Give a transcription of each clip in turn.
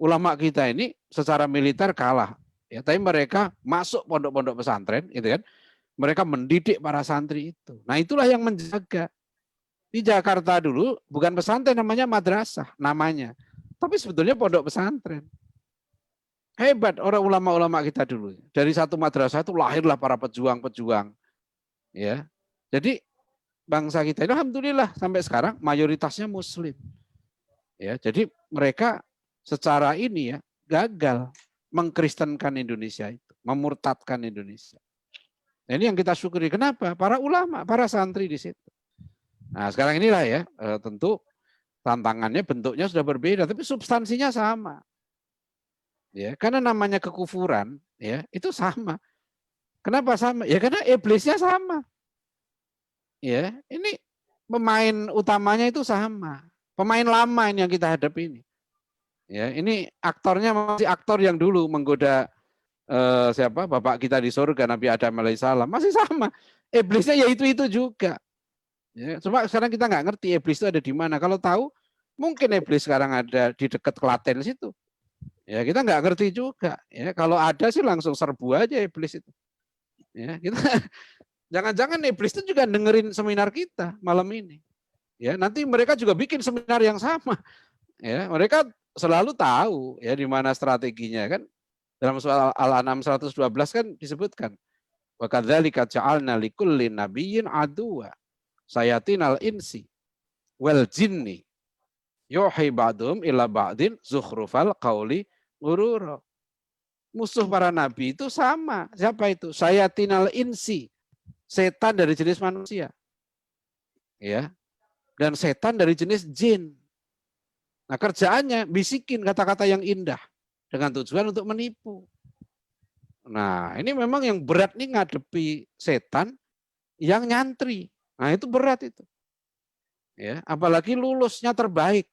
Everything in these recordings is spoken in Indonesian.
ulama kita ini secara militer kalah, ya, tapi mereka masuk pondok-pondok pesantren, gitu kan? Mereka mendidik para santri itu. Nah itulah yang menjaga. Di Jakarta dulu bukan pesantren, namanya madrasah namanya, tapi sebetulnya pondok pesantren. Hebat orang ulama-ulama kita dulu. Dari satu madrasah itu lahirlah para pejuang-pejuang. Ya, jadi bangsa kita ini alhamdulillah sampai sekarang mayoritasnya Muslim. Ya, jadi mereka secara ini ya gagal mengkristenkan Indonesia itu, memurtadkan Indonesia. Nah, ini yang kita syukuri. Kenapa? Para ulama, para santri di situ. Nah, sekarang inilah ya, tentu tantangannya bentuknya sudah berbeda, tapi substansinya sama. Ya, karena namanya kekufuran, ya itu sama. Kenapa sama? Ya karena iblisnya sama. Ya, ini pemain utamanya itu sama. Pemain lama ini yang kita hadapi ini. Ya, ini aktornya masih aktor yang dulu menggoda siapa? Bapak kita di surga, Nabi Adam alaihissalam, masih sama. Iblisnya ya itu juga. Ya, cuma sekarang kita nggak ngerti iblis itu ada di mana. Kalau tahu, mungkin iblis sekarang ada di dekat Klaten situ. Ya kita nggak ngerti juga. Ya kalau ada sih langsung serbu aja iblis itu. Ya kita jangan-jangan iblis itu juga dengerin seminar kita malam ini. Ya nanti mereka juga bikin seminar yang sama. Ya mereka selalu tahu ya di mana strateginya kan. Dalam soal Al-An'am 112 kan disebutkan. Wa kadzalika ja'alna likulli nabiyyin aduwa sayatinal insi wal jinni yuhi ba'dhum ila ba'din zukhrufal qauli ghurura. Musuh para nabi itu sama. Siapa itu? Sayatinal insi. Setan dari jenis manusia. Ya. Dan setan dari jenis jin. Nah, kerjaannya bisikin kata-kata yang indah dengan tujuan untuk menipu. Nah, ini memang yang berat nih ngadepi setan yang nyantri. Nah, itu berat itu. Ya, apalagi lulusnya terbaik.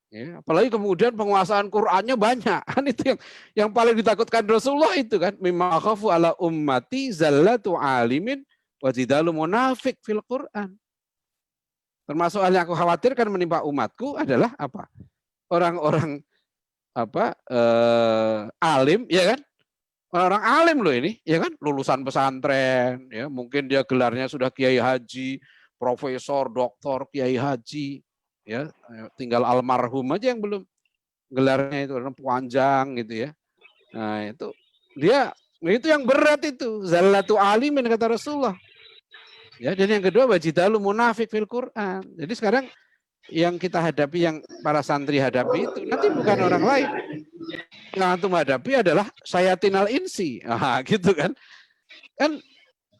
Ya, apalagi kemudian penguasaan Qur'annya banyak. Kan itu yang paling ditakutkan Rasulullah itu kan. Mimma akhafu ala ummati zallatu alimin wajidalu munafik fil Qur'an. Termasuk hal yang aku khawatirkan menimpa umatku adalah apa? Orang-orang apa alim, ya kan? Orang alim loh ini, ya kan? Lulusan pesantren, ya mungkin dia gelarnya sudah kiai haji, profesor, doktor, kiai haji, ya tinggal almarhum aja yang belum gelarnya itu panjang gitu ya. Nah itu yang berat itu zallatu alimin kata Rasulullah. Ya dan yang kedua wajidalu munafik fil Quran. Jadi sekarang yang kita hadapi, yang para santri hadapi itu nanti bukan orang lain. Yang antum hadapi adalah sayatinal insi. Nah, gitu kan. Kan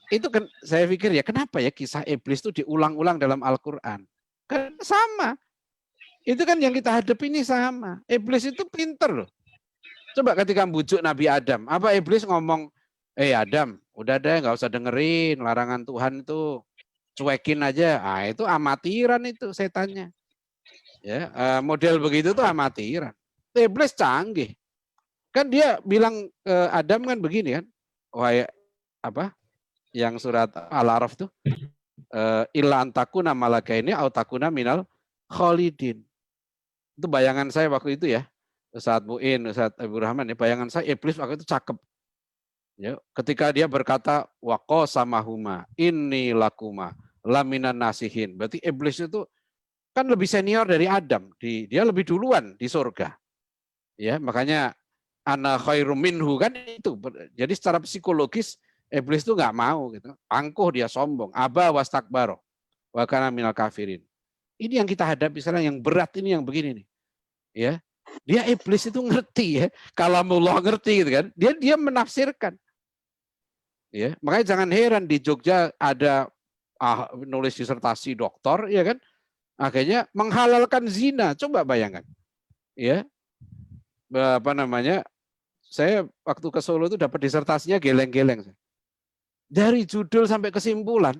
itu kan saya pikir ya kenapa ya kisah iblis itu diulang-ulang dalam Al-Qur'an. Kan sama. Itu kan yang kita hadapi ini sama. Iblis itu pinter loh. Coba ketika bujuk Nabi Adam, apa iblis ngomong, Adam, udah deh nggak usah dengerin larangan Tuhan itu, cuekin aja. Ah itu amatiran itu setannya. Ya, model begitu tuh amatiran. Iblis canggih. Kan dia bilang ke Adam kan begini kan, wahai apa? Yang surat Al-A'raf tuh, illa antakuna malakaini au takuna minal khalidin. Itu bayangan saya waktu itu ya. Ustadz Mu'in, Ustadz Ibu Rahman, ya, bayangan saya iblis waktu itu cakep. Ya, ketika dia berkata waqasamahuma inni lakuma laminan nasihin. Berarti iblis itu kan lebih senior dari Adam, dia lebih duluan di surga. Ya, makanya ana khairum minhu kan itu. Jadi secara psikologis iblis itu nggak mau gitu. Angkuh dia sombong, aba wastakbaro wa kana minal kafirin. Ini yang kita hadapi sekarang yang berat ini yang begini nih. Ya. Dia iblis itu ngerti ya. Kalamullah ngerti gitu kan. Dia menafsirkan. Ya, makanya jangan heran di Jogja ada nulis disertasi doktor ya kan. Akhirnya menghalalkan zina. Coba bayangkan. Ya. Apa namanya? Saya waktu ke Solo itu dapat disertasinya geleng-geleng. Dari judul sampai kesimpulan,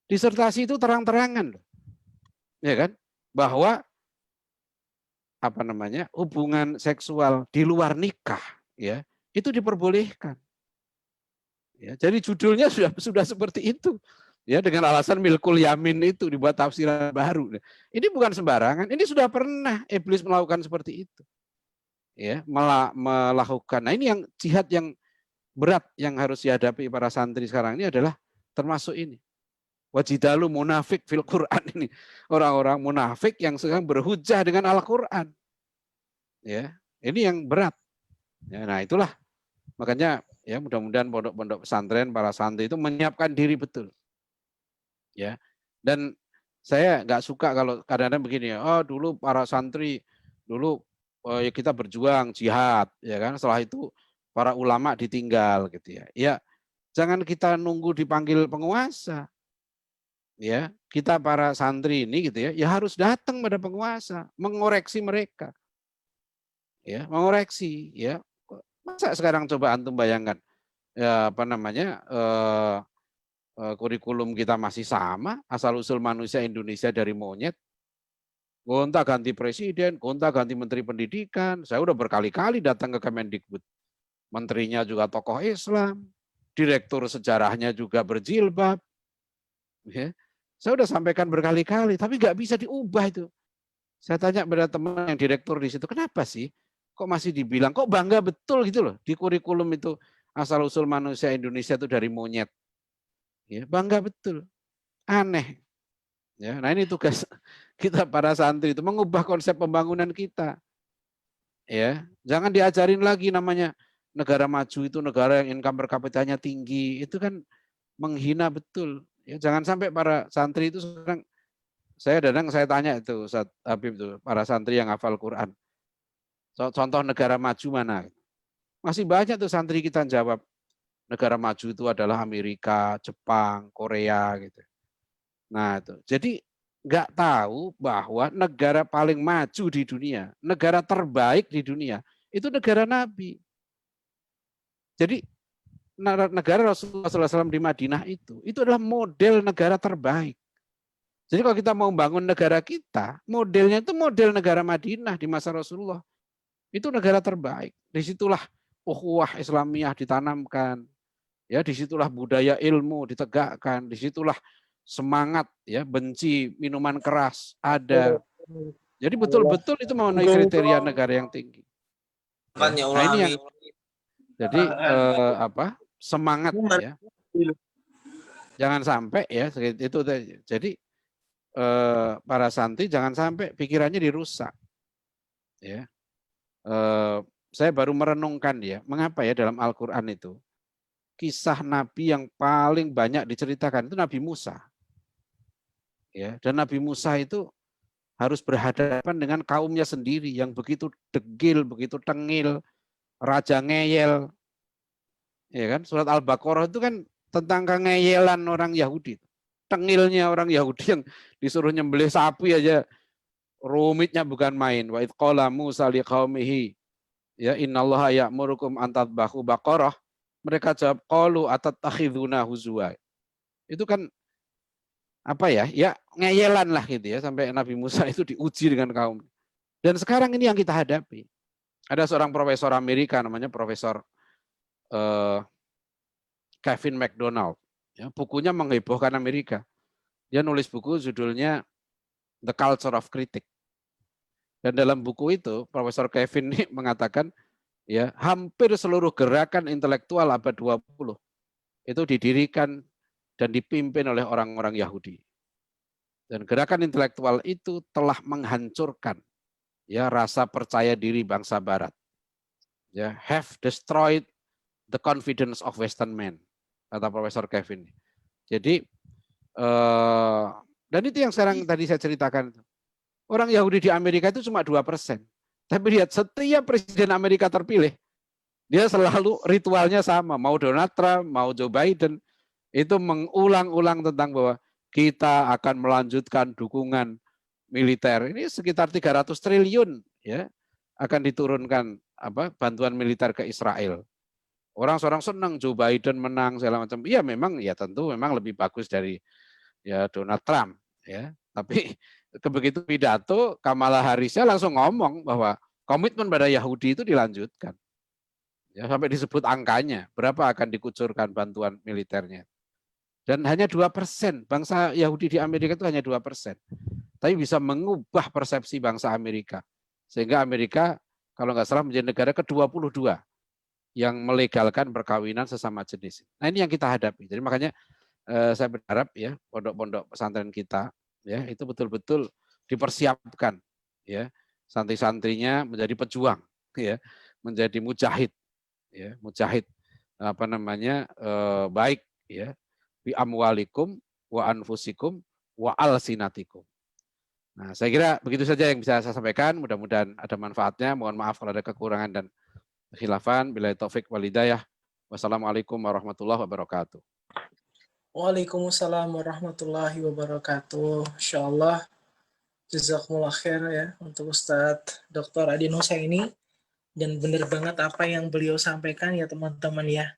disertasi itu terang-terangan loh. Ya kan? Bahwa apa namanya? Hubungan seksual di luar nikah ya, itu diperbolehkan. Ya, jadi judulnya sudah seperti itu. Ya, dengan alasan milkul yamin itu dibuat tafsiran baru. Ini bukan sembarangan, ini sudah pernah iblis melakukan seperti itu. ya melakukan. Nah ini yang jihad yang berat yang harus dihadapi para santri sekarang ini adalah termasuk ini. Wajidalu munafik fil Quran ini. Orang-orang munafik yang sekarang berhujah dengan Al-Quran. Ya, ini yang berat. Ya, nah itulah makanya ya mudah-mudahan pondok-pondok pesantren para santri itu menyiapkan diri betul. Ya. Dan saya nggak suka kalau kadang-kadang begini ya, oh dulu para santri dulu ya kita berjuang jihad ya kan, setelah itu para ulama ditinggal gitu ya. Ya, jangan kita nunggu dipanggil penguasa. Ya, kita para santri ini gitu ya, ya harus datang pada penguasa, mengoreksi mereka. Ya, mengoreksi ya. Masa sekarang coba antum bayangkan ya apa namanya kurikulum kita masih sama, asal usul manusia Indonesia dari monyet, gonta ganti presiden, gonta ganti menteri pendidikan. Saya udah berkali-kali datang ke Kemendikbud. Menterinya juga tokoh Islam, direktur sejarahnya juga berjilbab. Ya. Saya udah sampaikan berkali-kali, tapi nggak bisa diubah itu. Saya tanya pada teman yang direktur di situ, kenapa sih? Kok masih dibilang, kok bangga betul gitu loh di kurikulum itu asal usul manusia Indonesia itu dari monyet. Ya, bangga betul. Aneh. Ya, nah ini tugas kita para santri itu mengubah konsep pembangunan kita. Ya, jangan diajarin lagi namanya negara maju itu negara yang income per kapitanya tinggi. Itu kan menghina betul. Ya, jangan sampai para santri itu sekarang saya tanya itu Ustaz Habib itu para santri yang hafal Quran. Contoh negara maju mana? Masih banyak tuh santri kita jawab negara maju itu adalah Amerika, Jepang, Korea gitu. Nah itu. Jadi nggak tahu bahwa negara paling maju di dunia, negara terbaik di dunia itu negara Nabi. Jadi negara Rasulullah SAW di Madinah itu adalah model negara terbaik. Jadi kalau kita mau bangun negara kita, modelnya itu model negara Madinah di masa Rasulullah. Itu negara terbaik. Disitulah ukhuwah Islamiyah ditanamkan. Ya, disitulah budaya ilmu ditegakkan. Disitulah semangat ya benci minuman keras ada. Jadi betul-betul itu memenuhi kriteria negara yang tinggi. Ya. Nah ini yang jadi semangat ya. Jangan sampai ya itu jadi para santri jangan sampai pikirannya dirusak. Ya. Saya baru merenungkan ya, mengapa ya dalam Al-Quran itu kisah Nabi yang paling banyak diceritakan itu Nabi Musa. Ya, dan Nabi Musa itu harus berhadapan dengan kaumnya sendiri yang begitu degil, begitu tengil, raja ngeyel. Ya kan? Surat Al-Baqarah itu kan tentang kengeyelan orang Yahudi. Tengilnya orang Yahudi yang disuruh nyembelih sapi aja rumitnya bukan main. Wa idh qala Musa liqaumihi ya innallaha ya'murukum an tadbahu baqarah. Mereka jawab qalu atattakhiduna huzwa. Itu kan apa ya? Ya ngeyelan lah gitu ya sampai Nabi Musa itu diuji dengan kaum. Dan sekarang ini yang kita hadapi. Ada seorang profesor Amerika namanya Profesor Kevin McDonald. Ya, bukunya menghebohkan Amerika. Dia nulis buku judulnya The Culture of Critic. Dan dalam buku itu Profesor Kevin ini mengatakan ya hampir seluruh gerakan intelektual abad 20 itu didirikan dan dipimpin oleh orang-orang Yahudi. Dan gerakan intelektual itu telah menghancurkan ya rasa percaya diri bangsa Barat. Ya, have destroyed the confidence of Western men, kata Profesor Kevin. Jadi dan itu yang sekarang tadi saya ceritakan. Orang Yahudi di Amerika itu cuma 2%. Tapi lihat setiap presiden Amerika terpilih, dia selalu ritualnya sama. Mau Donald Trump, mau Joe Biden, itu mengulang-ulang tentang bahwa kita akan melanjutkan dukungan militer. Ini sekitar 300 triliun ya akan diturunkan bantuan militer ke Israel. Orang-orang senang Joe Biden menang segala macam. Iya memang ya tentu memang lebih bagus dari ya Donald Trump ya. Tapi begitu pidato Kamala Harrisnya langsung ngomong bahwa komitmen pada Yahudi itu dilanjutkan. Ya sampai disebut angkanya, berapa akan dikucurkan bantuan militernya. Dan hanya 2%, bangsa Yahudi di Amerika itu hanya 2%. Tapi bisa mengubah persepsi bangsa Amerika. Sehingga Amerika kalau nggak salah menjadi negara ke-22 yang melegalkan perkawinan sesama jenis. Nah ini yang kita hadapi. Jadi makanya saya berharap ya pondok-pondok pesantren kita ya itu betul-betul dipersiapkan ya santri-santrinya menjadi pejuang ya menjadi mujahid ya mujahid apa namanya baik ya bi amwalikum wa anfusikum wa alsinatikum. Nah, saya kira begitu saja yang bisa saya sampaikan. Mudah-mudahan ada manfaatnya. Mohon maaf kalau ada kekurangan dan khilafan. Billahi taufik wal hidayah. Wassalamualaikum warahmatullahi wabarakatuh. Waalaikumsalam warahmatullahi wabarakatuh. Insyaallah jazakumullah khair ya untuk Ustadz Dr. Adi Husaini. Dan benar banget apa yang beliau sampaikan ya teman-teman ya.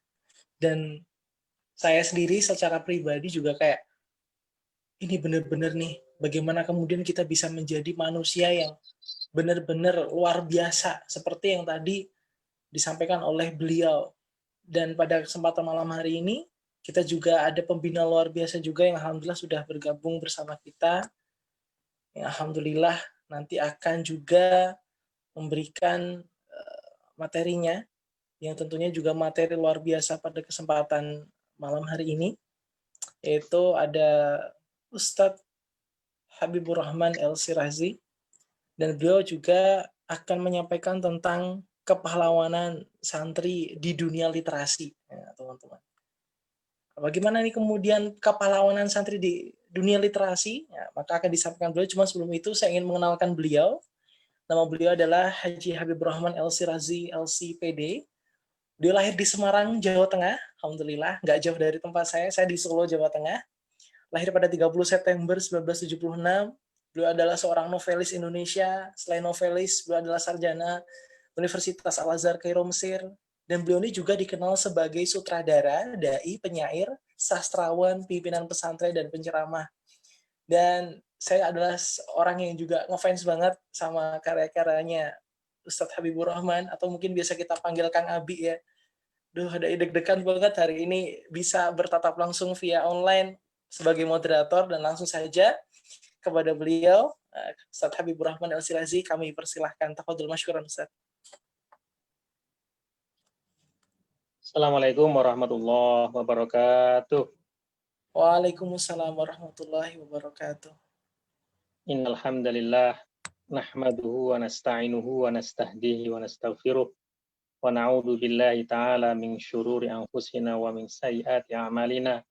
Dan saya sendiri secara pribadi juga kayak ini benar-benar nih bagaimana kemudian kita bisa menjadi manusia yang benar-benar luar biasa seperti yang tadi disampaikan oleh beliau. Dan pada kesempatan malam hari ini kita juga ada pembina luar biasa juga yang alhamdulillah sudah bergabung bersama kita. Yang alhamdulillah nanti akan juga memberikan materinya yang tentunya juga materi luar biasa pada kesempatan malam hari ini, yaitu ada Ustadz Habibur Rahman El-Sirazi, dan beliau juga akan menyampaikan tentang kepahlawanan santri di dunia literasi, ya, teman-teman. Bagaimana nih kemudian kepahlawanan santri di dunia literasi? Ya, maka akan disampaikan beliau. Cuma sebelum itu saya ingin mengenalkan beliau. Nama beliau adalah Haji Habibur Rahman El-Sirazi, LCPD. Dia lahir di Semarang, Jawa Tengah. Alhamdulillah, nggak jauh dari tempat saya. Saya di Solo, Jawa Tengah. Lahir pada 30 September 1976. Beliau adalah seorang novelis Indonesia. Selain novelis, beliau adalah sarjana Universitas Al-Azhar Kairo, Mesir. Dan beliau ini juga dikenal sebagai sutradara, dai, penyair, sastrawan, pimpinan pesantren, dan penceramah. Dan saya adalah orang yang juga ngefans banget sama karya-karyanya Ustadz Habibur Rahman, atau mungkin biasa kita panggil Kang Abi ya. Duh, ada deg-degan banget hari ini bisa bertatap langsung via online sebagai moderator, dan langsung saja kepada beliau, Ustadz Habibur Rahman El-Sirazi, kami persilahkan. Tafadhol masykuran Ustadz. Assalamualaikum warahmatullahi wabarakatuh. Waalaikumsalam warahmatullahi wabarakatuh. Innal hamdalillah nahmaduhu wa nasta'inuhu wa nastahdihi wa nastaghfiruh wa na'udzu billahi ta'ala min syururi anfusina wa min sayyiati a'malina.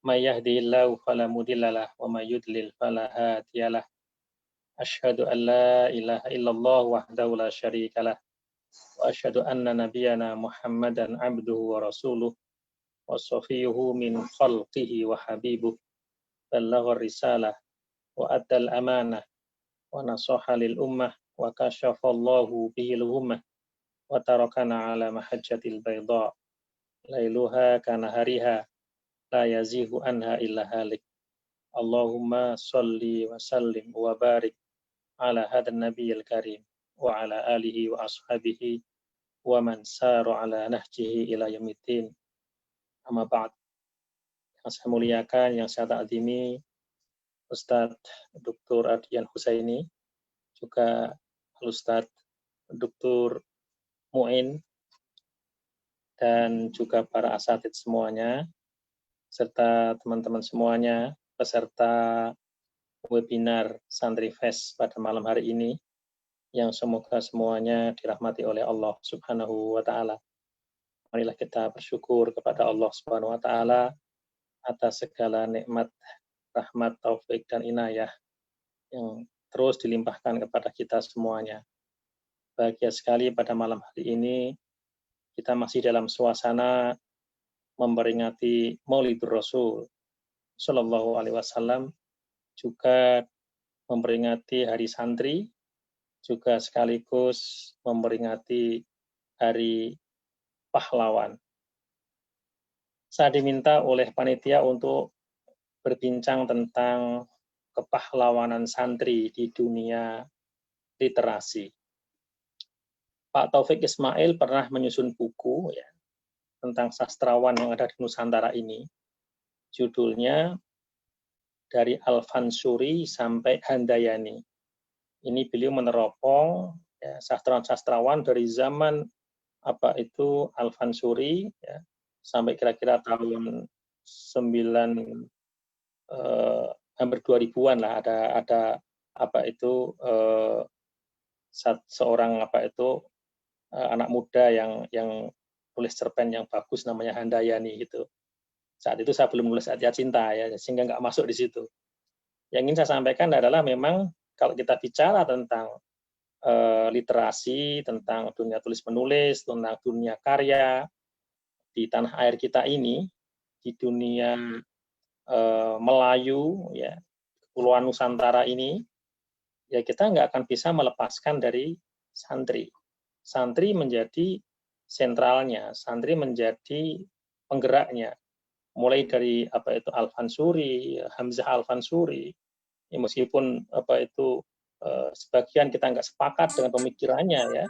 May yahdihillahu fala mudhillalah wa may yudlil fala hadiyalah. Asyhadu an la ilaha illallah wahdahu la syarikalah wa asyhadu anna nabiyyana Muhammadan abduhu wa rasuluh wa safiyuhu min khalqihi wa habibuh ballagha risalah wa addal amanah wa nasaha lil ummah wa kashafallahu bihil ummah wa tarakana ala mahajjatil bayda lailuha kanahariha la yazihu anha illa halik. Allahumma salli wa sallim wa barik ala hadan nabiyil karim wa ala alihi wa ashabihi wa man saru ala nahjihi ila yaumiddin. Amma ba'd. Yang saya muliakan, yang saya ta'zimi, Ustadz Dr. Adian Husaini, juga Ustadz Dr. Mu'in, dan juga para asatidz semuanya, serta teman-teman semuanya, peserta webinar Santri Fest pada malam hari ini, yang semoga semuanya dirahmati oleh Allah Subhanahu wa Ta'ala. Marilah kita bersyukur kepada Allah Subhanahu wa Ta'ala atas segala nikmat, rahmat, taufik, dan inayah yang terus dilimpahkan kepada kita semuanya. Bahagia sekali pada malam hari ini kita masih dalam suasana memperingati Maulidur Rasul Shallallahu Alaihi Wasallam, juga memperingati Hari Santri, juga sekaligus memperingati Hari Pahlawan. Saya diminta oleh panitia untuk berbincang tentang kepahlawanan santri di dunia literasi. Pak Taufik Ismail pernah menyusun buku ya, tentang sastrawan yang ada di Nusantara ini. Judulnya Dari Al-Fansuri sampai Handayani. Ini beliau meneropong ya, sastrawan-sastrawan dari zaman apa itu Al-Fansuri ya, sampai kira-kira tahun 9 hampir 2000-an lah ada apa itu seorang apa itu anak muda yang tulis cerpen yang bagus namanya Handayani gitu. Saat itu saya belum nulis Satya Cinta ya, sehingga nggak masuk di situ. Yang ingin saya sampaikan adalah memang kalau kita bicara tentang literasi, tentang dunia tulis menulis, tentang dunia karya di tanah air kita ini, di dunia Melayu, ya Kepulauan Nusantara ini, ya kita nggak akan bisa melepaskan dari santri. Santri menjadi sentralnya, santri menjadi penggeraknya. Mulai dari apa itu Al-Fansuri, Hamzah Al-Fansuri, ya meskipun apa itu sebagian kita nggak sepakat dengan pemikirannya ya,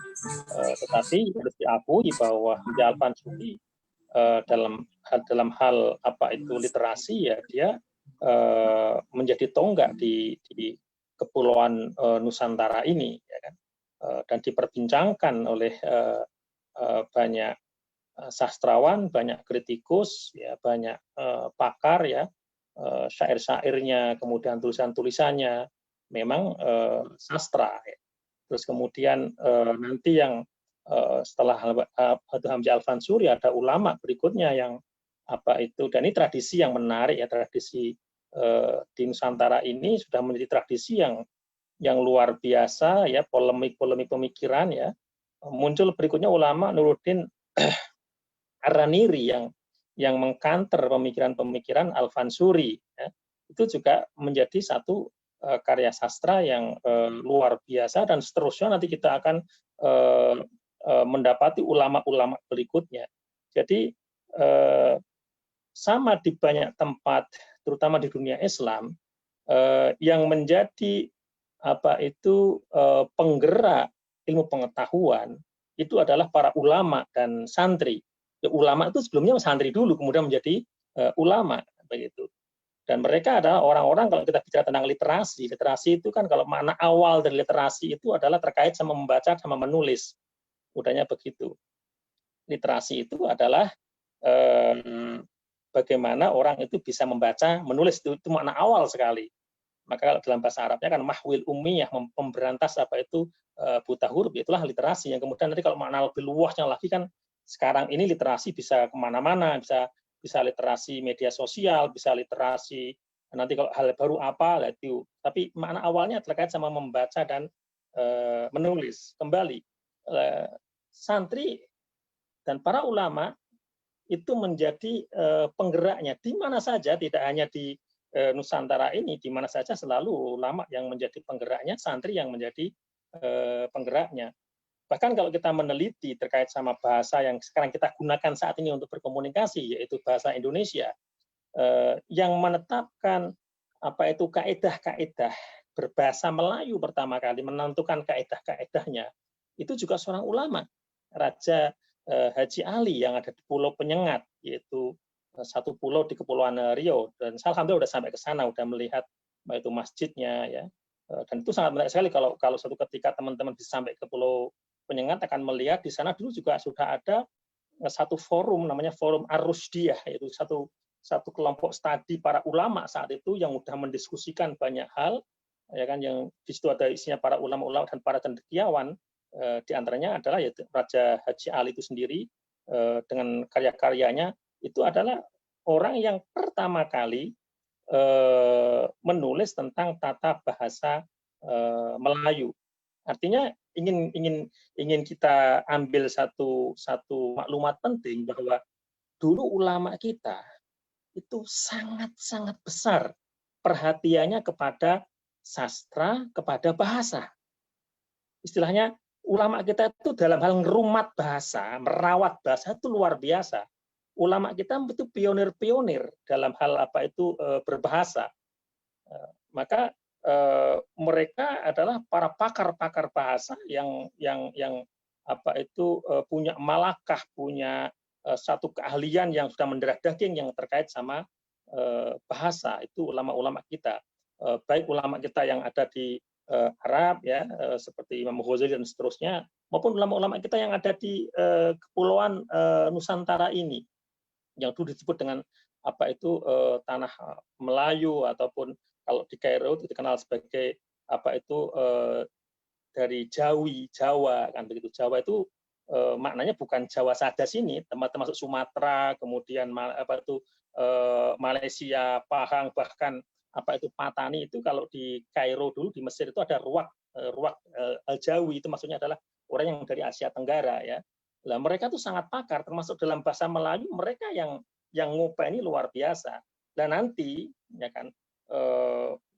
tetapi harus diakui bahwa Hamzah Al-Fansuri dalam hal apa itu literasi ya dia menjadi tonggak di Kepulauan Nusantara ini ya kan, dan diperbincangkan oleh banyak sastrawan, banyak kritikus, ya banyak pakar ya, syair-syairnya, kemudian tulisan-tulisannya memang sastra. Ya. Terus kemudian nanti yang setelah Hamzah Al-Fansuri ada ulama berikutnya yang apa itu, dan ini tradisi yang menarik ya, tradisi di Nusantara ini sudah menjadi tradisi yang luar biasa ya, polemik pemikiran ya. Muncul berikutnya ulama Nuruddin Ar-Raniri yang mengkanter pemikiran-pemikiran Al-Fansuri ya. Itu juga menjadi satu karya sastra yang luar biasa, dan seterusnya nanti kita akan mendapati ulama-ulama berikutnya. Jadi sama di banyak tempat, terutama di dunia Islam, yang menjadi apa itu penggerak ilmu pengetahuan itu adalah para ulama dan santri. Ya, ulama itu sebelumnya santri dulu, kemudian menjadi ulama begitu. Dan mereka adalah orang-orang, kalau kita bicara tentang literasi itu kan kalau makna awal dari literasi itu adalah terkait sama membaca sama menulis. Mudahnya begitu. Literasi itu adalah bagaimana orang itu bisa membaca, menulis, itu makna awal sekali. Maka kalau dalam bahasa Arabnya kan mahwil ummiyah, memberantas apa itu buta huruf, itulah literasi. Yang kemudian nanti kalau makna lebih luasnya lagi kan sekarang ini literasi bisa kemana-mana, bisa literasi media sosial, bisa literasi nanti kalau hal baru apa itu. Tapi makna awalnya terkait sama membaca dan menulis. Kembali santri dan para ulama itu menjadi penggeraknya di mana saja, tidak hanya di Nusantara ini, di mana saja selalu ulama yang menjadi penggeraknya, santri yang menjadi penggeraknya. Bahkan kalau kita meneliti terkait sama bahasa yang sekarang kita gunakan saat ini untuk berkomunikasi, yaitu bahasa Indonesia, yang menetapkan apa itu kaedah-kaedah berbahasa Melayu pertama kali, menentukan kaedah-kaedahnya, itu juga seorang ulama, Raja Haji Ali yang ada di Pulau Penyengat, yaitu satu pulau di Kepulauan Riau, dan saya alhamdulillah udah sampai ke sana, udah melihat itu masjidnya ya, dan itu sangat menarik sekali kalau suatu ketika teman-teman bisa sampai ke Pulau Penyengat akan melihat di sana dulu juga sudah ada satu forum namanya Forum Ar-Rushdiyah, yaitu satu kelompok studi para ulama saat itu yang sudah mendiskusikan banyak hal ya kan, yang di situ ada isinya para ulama-ulama dan para cendekiawan, di antaranya adalah yaitu Raja Haji Ali itu sendiri dengan karya-karyanya itu adalah orang yang pertama kali menulis tentang tata bahasa Melayu. Artinya ingin kita ambil satu maklumat penting bahwa dulu ulama kita itu sangat-sangat besar perhatiannya kepada sastra, kepada bahasa. Istilahnya ulama kita itu dalam hal ngerumat bahasa, merawat bahasa itu luar biasa. Ulama kita itu pionir-pionir dalam hal apa itu berbahasa. Maka mereka adalah para pakar-pakar bahasa yang apa itu punya malakah, punya satu keahlian yang sudah mendarah daging yang terkait sama bahasa. Itu ulama-ulama kita. Baik ulama kita yang ada di Arab ya, seperti Imam Ghazali dan seterusnya, maupun ulama-ulama kita yang ada di kepulauan Nusantara ini, yang dulu disebut dengan apa itu tanah Melayu, ataupun kalau di Kairo itu dikenal sebagai apa itu dari Jawi, Jawa kan begitu. Jawa itu maknanya bukan Jawa saja sini, termasuk Sumatera, kemudian apa itu Malaysia, Pahang, bahkan apa itu Patani. Itu kalau di Kairo dulu di Mesir itu ada ruwak Al-Jawi, itu maksudnya adalah orang yang dari Asia Tenggara ya. Nah, mereka tuh sangat pakar, termasuk dalam bahasa Melayu mereka yang ngopeni luar biasa. Dan nanti ya kan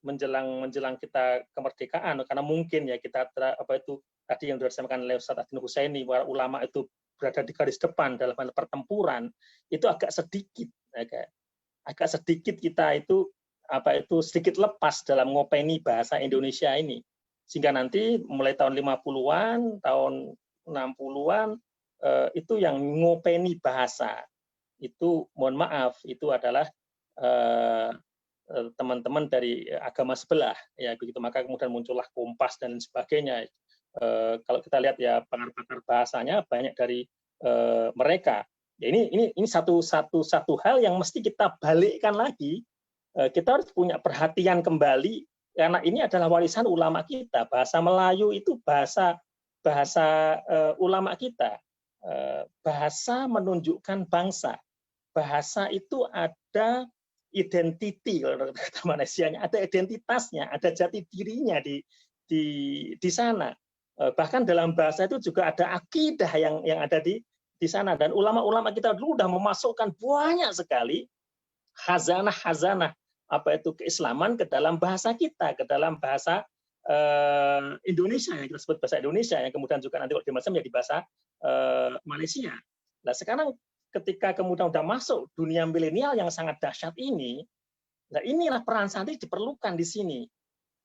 menjelang kita kemerdekaan, karena mungkin ya kita apa itu tadi yang disampaikan oleh Ustaz Adin Husaini, para ulama itu berada di garis depan dalam hal pertempuran, itu agak sedikit kita itu apa itu sedikit lepas dalam ngopeni bahasa Indonesia ini, sehingga nanti mulai tahun 50-an, tahun 60-an itu yang ngopeni bahasa itu, mohon maaf, itu adalah teman-teman dari agama sebelah ya begitu. Maka kemudian muncullah Kompas dan sebagainya. Kalau kita lihat ya pakar-pakar bahasanya banyak dari mereka. Ya, ini satu hal yang mesti kita balikkan lagi. Kita harus punya perhatian kembali, karena ini adalah warisan ulama kita. Bahasa Melayu itu bahasa ulama kita. Bahasa menunjukkan bangsa. Bahasa itu ada identity, kalau kata Malaysianya, ada identitasnya, ada jati dirinya di sana. Bahkan dalam bahasa itu juga ada akidah yang ada di sana. Dan ulama-ulama kita dulu sudah memasukkan banyak sekali hazanah apa itu keislaman ke dalam bahasa kita, ke dalam bahasa Indonesia, yang kita sebut bahasa Indonesia, yang kemudian juga nanti kalau di Malaysia menjadi bahasa Malaysia. Nah sekarang ketika kemudian sudah masuk dunia milenial yang sangat dahsyat ini, nah inilah peran santri diperlukan di sini.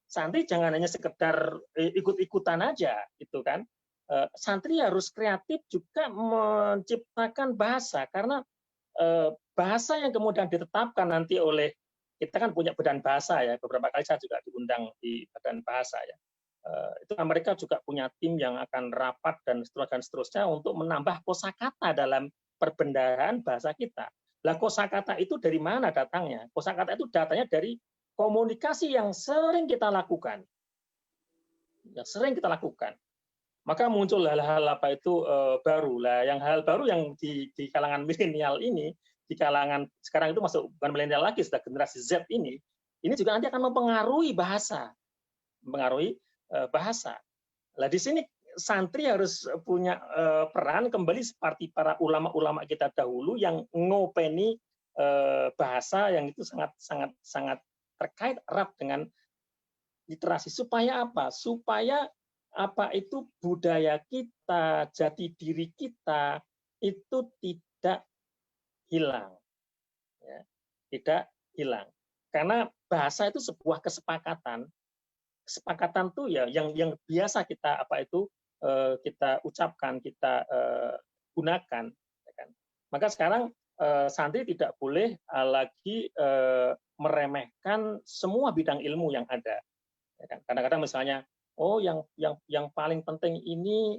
Santri jangan hanya sekedar ikut-ikutan aja, gitu kan. Santri harus kreatif juga menciptakan bahasa, karena bahasa yang kemudian ditetapkan nanti oleh, kita kan punya badan bahasa ya, beberapa kali saya juga diundang di badan bahasa ya. Itu mereka juga punya tim yang akan rapat dan seterusnya untuk menambah kosakata dalam perbendaharaan bahasa kita. Lah kosakata itu dari mana datangnya? Kosakata itu datanya dari komunikasi yang sering kita lakukan. Maka muncul hal-hal apa itu baru lah, yang hal baru yang di kalangan milenial ini, di kalangan sekarang itu masuk bukan milenial lagi, sudah generasi Z ini juga nanti akan mempengaruhi bahasa, Lah di sini santri harus punya peran kembali seperti para ulama-ulama kita dahulu yang ngopeni bahasa yang itu sangat terkait erat dengan literasi. Supaya apa? Supaya apa itu budaya kita, jati diri kita itu tidak hilang, ya, tidak hilang. Karena bahasa itu sebuah kesepakatan tuh ya yang biasa kita apa itu kita ucapkan, kita gunakan. Ya kan? Maka sekarang santri tidak boleh lagi meremehkan semua bidang ilmu yang ada. Ya kan? Kadang-kadang misalnya, oh yang paling penting ini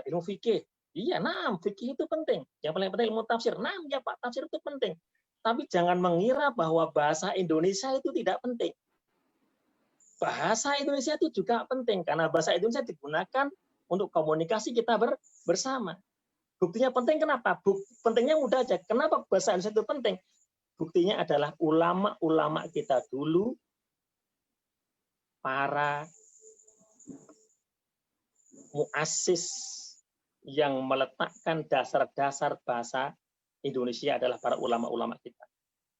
ilmu fikih. Iya, fikih itu penting. Yang paling penting ilmu tafsir. Ya Pak, tafsir itu penting. Tapi jangan mengira bahwa bahasa Indonesia itu tidak penting. Bahasa Indonesia itu juga penting, karena bahasa Indonesia digunakan untuk komunikasi kita bersama. Buktinya penting kenapa? Pentingnya mudah aja. Kenapa bahasa Indonesia itu penting? Buktinya adalah ulama-ulama kita dulu, para muassis yang meletakkan dasar-dasar bahasa Indonesia adalah para ulama-ulama kita.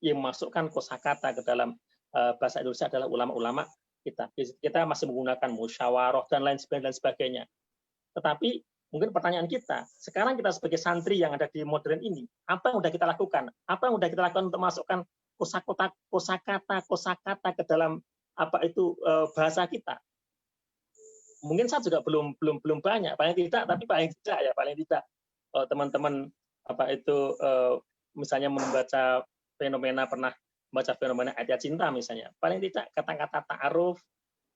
Yang memasukkan kosakata ke dalam bahasa Indonesia adalah ulama-ulama kita. Kita masih menggunakan musyawarah dan lain sebagainya. Tetapi mungkin pertanyaan kita, sekarang kita sebagai santri yang ada di modern ini, apa yang sudah kita lakukan? Apa yang sudah kita lakukan untuk masukkan kosakata ke dalam apa itu bahasa kita? Mungkin saya juga belum banyak, paling tidak teman-teman apa itu misalnya membaca fenomena, pernah membaca fenomena ayat cinta misalnya, paling tidak kata-kata ta'aruf,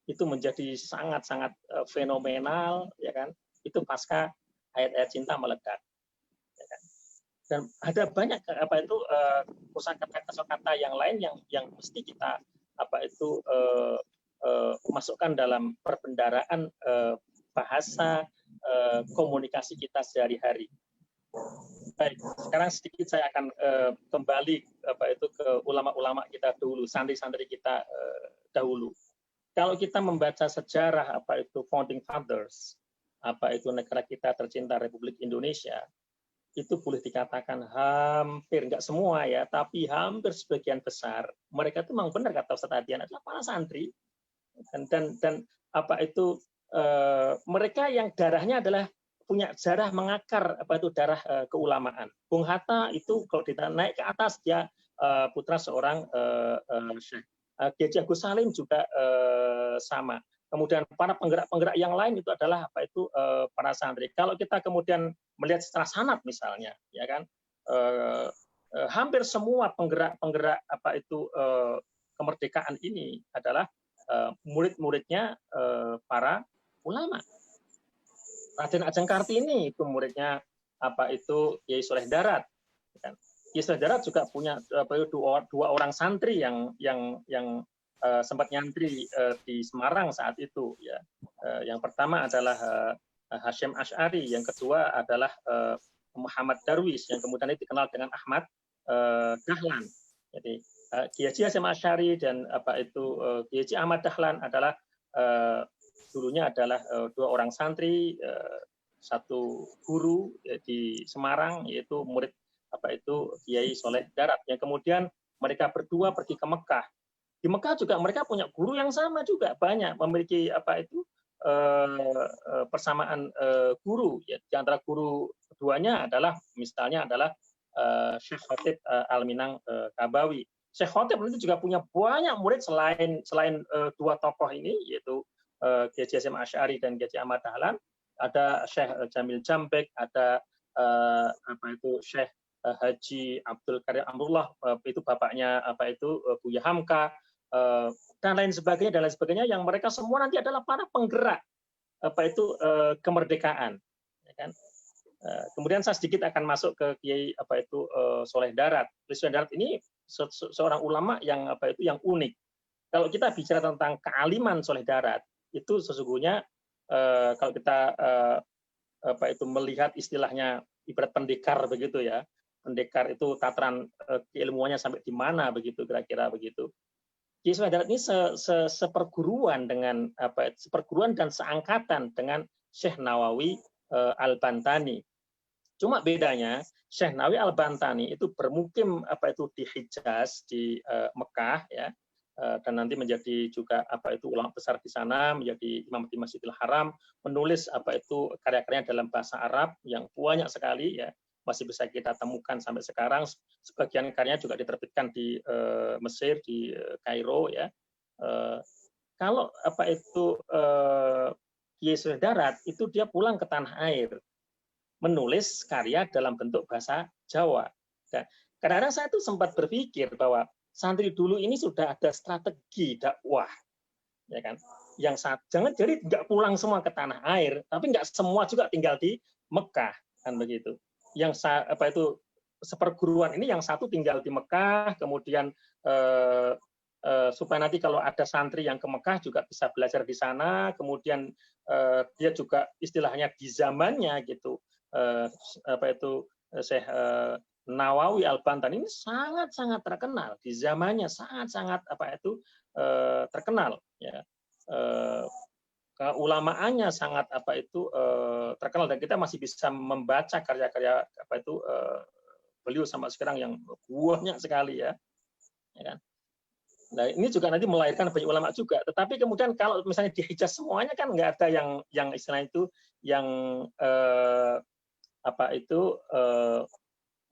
itu menjadi sangat-sangat fenomenal, ya kan? Itu pasca ayat-ayat cinta meledak. Ya kan? Dan ada banyak kosakata yang lain yang mesti kita masukkan dalam perbendaraan bahasa komunikasi kita sehari-hari. Baik, sekarang sedikit saya akan kembali ke ulama-ulama kita dahulu, santri-santri kita dahulu. Kalau kita membaca sejarah founding fathers, negara kita tercinta Republik Indonesia, itu boleh dikatakan hampir, nggak semua ya, tapi hampir sebagian besar mereka itu memang benar kata Ustaz Adian adalah para santri, dan mereka yang darahnya adalah punya darah mengakar darah keulamaan. Bung Hatta itu kalau kita naik ke atas dia putra seorang syekh. Kiai Agus Salim juga sama. Kemudian para penggerak-penggerak yang lain itu adalah para santri. Kalau kita kemudian melihat secara sanad misalnya, ya kan, hampir semua penggerak-penggerak kemerdekaan ini adalah murid-muridnya para ulama. Raden Ajeng Kartini itu muridnya Kiai Soleh Darat. Kiai Soleh Darat juga punya dua orang santri yang sempat nyantri di Semarang saat itu. Ya. Yang pertama adalah Hasyim Asy'ari, yang kedua adalah Muhammad Darwis, yang kemudian dikenal dengan Ahmad Dahlan. Jadi Kiai Hasyim Asy'ari dan Kiai Ahmad Dahlan adalah dulunya adalah dua orang santri, satu guru di Semarang, yaitu murid Kiai Soleh Darat, yang kemudian mereka berdua pergi ke Mekah. Di Mekah juga mereka punya guru yang sama juga, banyak memiliki persamaan guru. Ya, di antara guru keduanya adalah misalnya adalah Syekh Khotib Al-Minang Kabawi. Syekh Khotib itu juga punya banyak murid selain dua tokoh ini, yaitu Kiai Hasyim Asy'ari dan Kiai Ahmad Dahlan. Ada Syekh Jamil Jambek, ada Syekh Haji Abdul Karim Amrullah, itu bapaknya Buya Hamka, dan lain sebagainya, yang mereka semua nanti adalah para penggerak kemerdekaan, ya kan? Kemudian saya sedikit akan masuk ke Kiai Soleh Darat. Soleh Darat ini seorang ulama yang yang unik. Kalau kita bicara tentang kealiman Soleh Darat, itu sesungguhnya kalau kita melihat istilahnya ibarat pendekar begitu ya. Pendekar itu tataran keilmuannya sampai di mana begitu, kira-kira begitu. Kiai Soleh Darat ini seperguruan dengan seperguruan dan seangkatan dengan Syekh Nawawi Al-Bantani. Cuma bedanya Syekh Nawawi Al-Bantani itu bermukim di Hijaz, di Mekah ya, dan nanti menjadi juga ulama besar di sana, menjadi imam di Masjidil Haram, menulis karya-karyanya dalam bahasa Arab yang banyak sekali ya, masih bisa kita temukan sampai sekarang. Sebagian karyanya juga diterbitkan di Mesir, di Kairo ya. Kalau Kiai Soleh Darat itu dia pulang ke tanah air, menulis karya dalam bentuk bahasa Jawa. Dan kadang-kadang saya tuh sempat berpikir bahwa santri dulu ini sudah ada strategi dakwah, ya kan? Yang jangan jadi nggak pulang semua ke tanah air, tapi nggak semua juga tinggal di Mekah, kan begitu. Yang seperguruan ini yang satu tinggal di Mekah, kemudian supaya nanti kalau ada santri yang ke Mekah juga bisa belajar di sana, kemudian dia juga istilahnya di zamannya gitu, Syekh Nawawi Al-Bantani ini sangat-sangat terkenal di zamannya, sangat-sangat terkenal ya. Keulamaannya sangat terkenal, dan kita masih bisa membaca karya-karya beliau sampai sekarang yang banyak sekali ya kan. Nah, ini juga nanti melahirkan banyak ulama juga. Tetapi kemudian kalau misalnya di Hijaz semuanya kan nggak ada yang istilah itu yang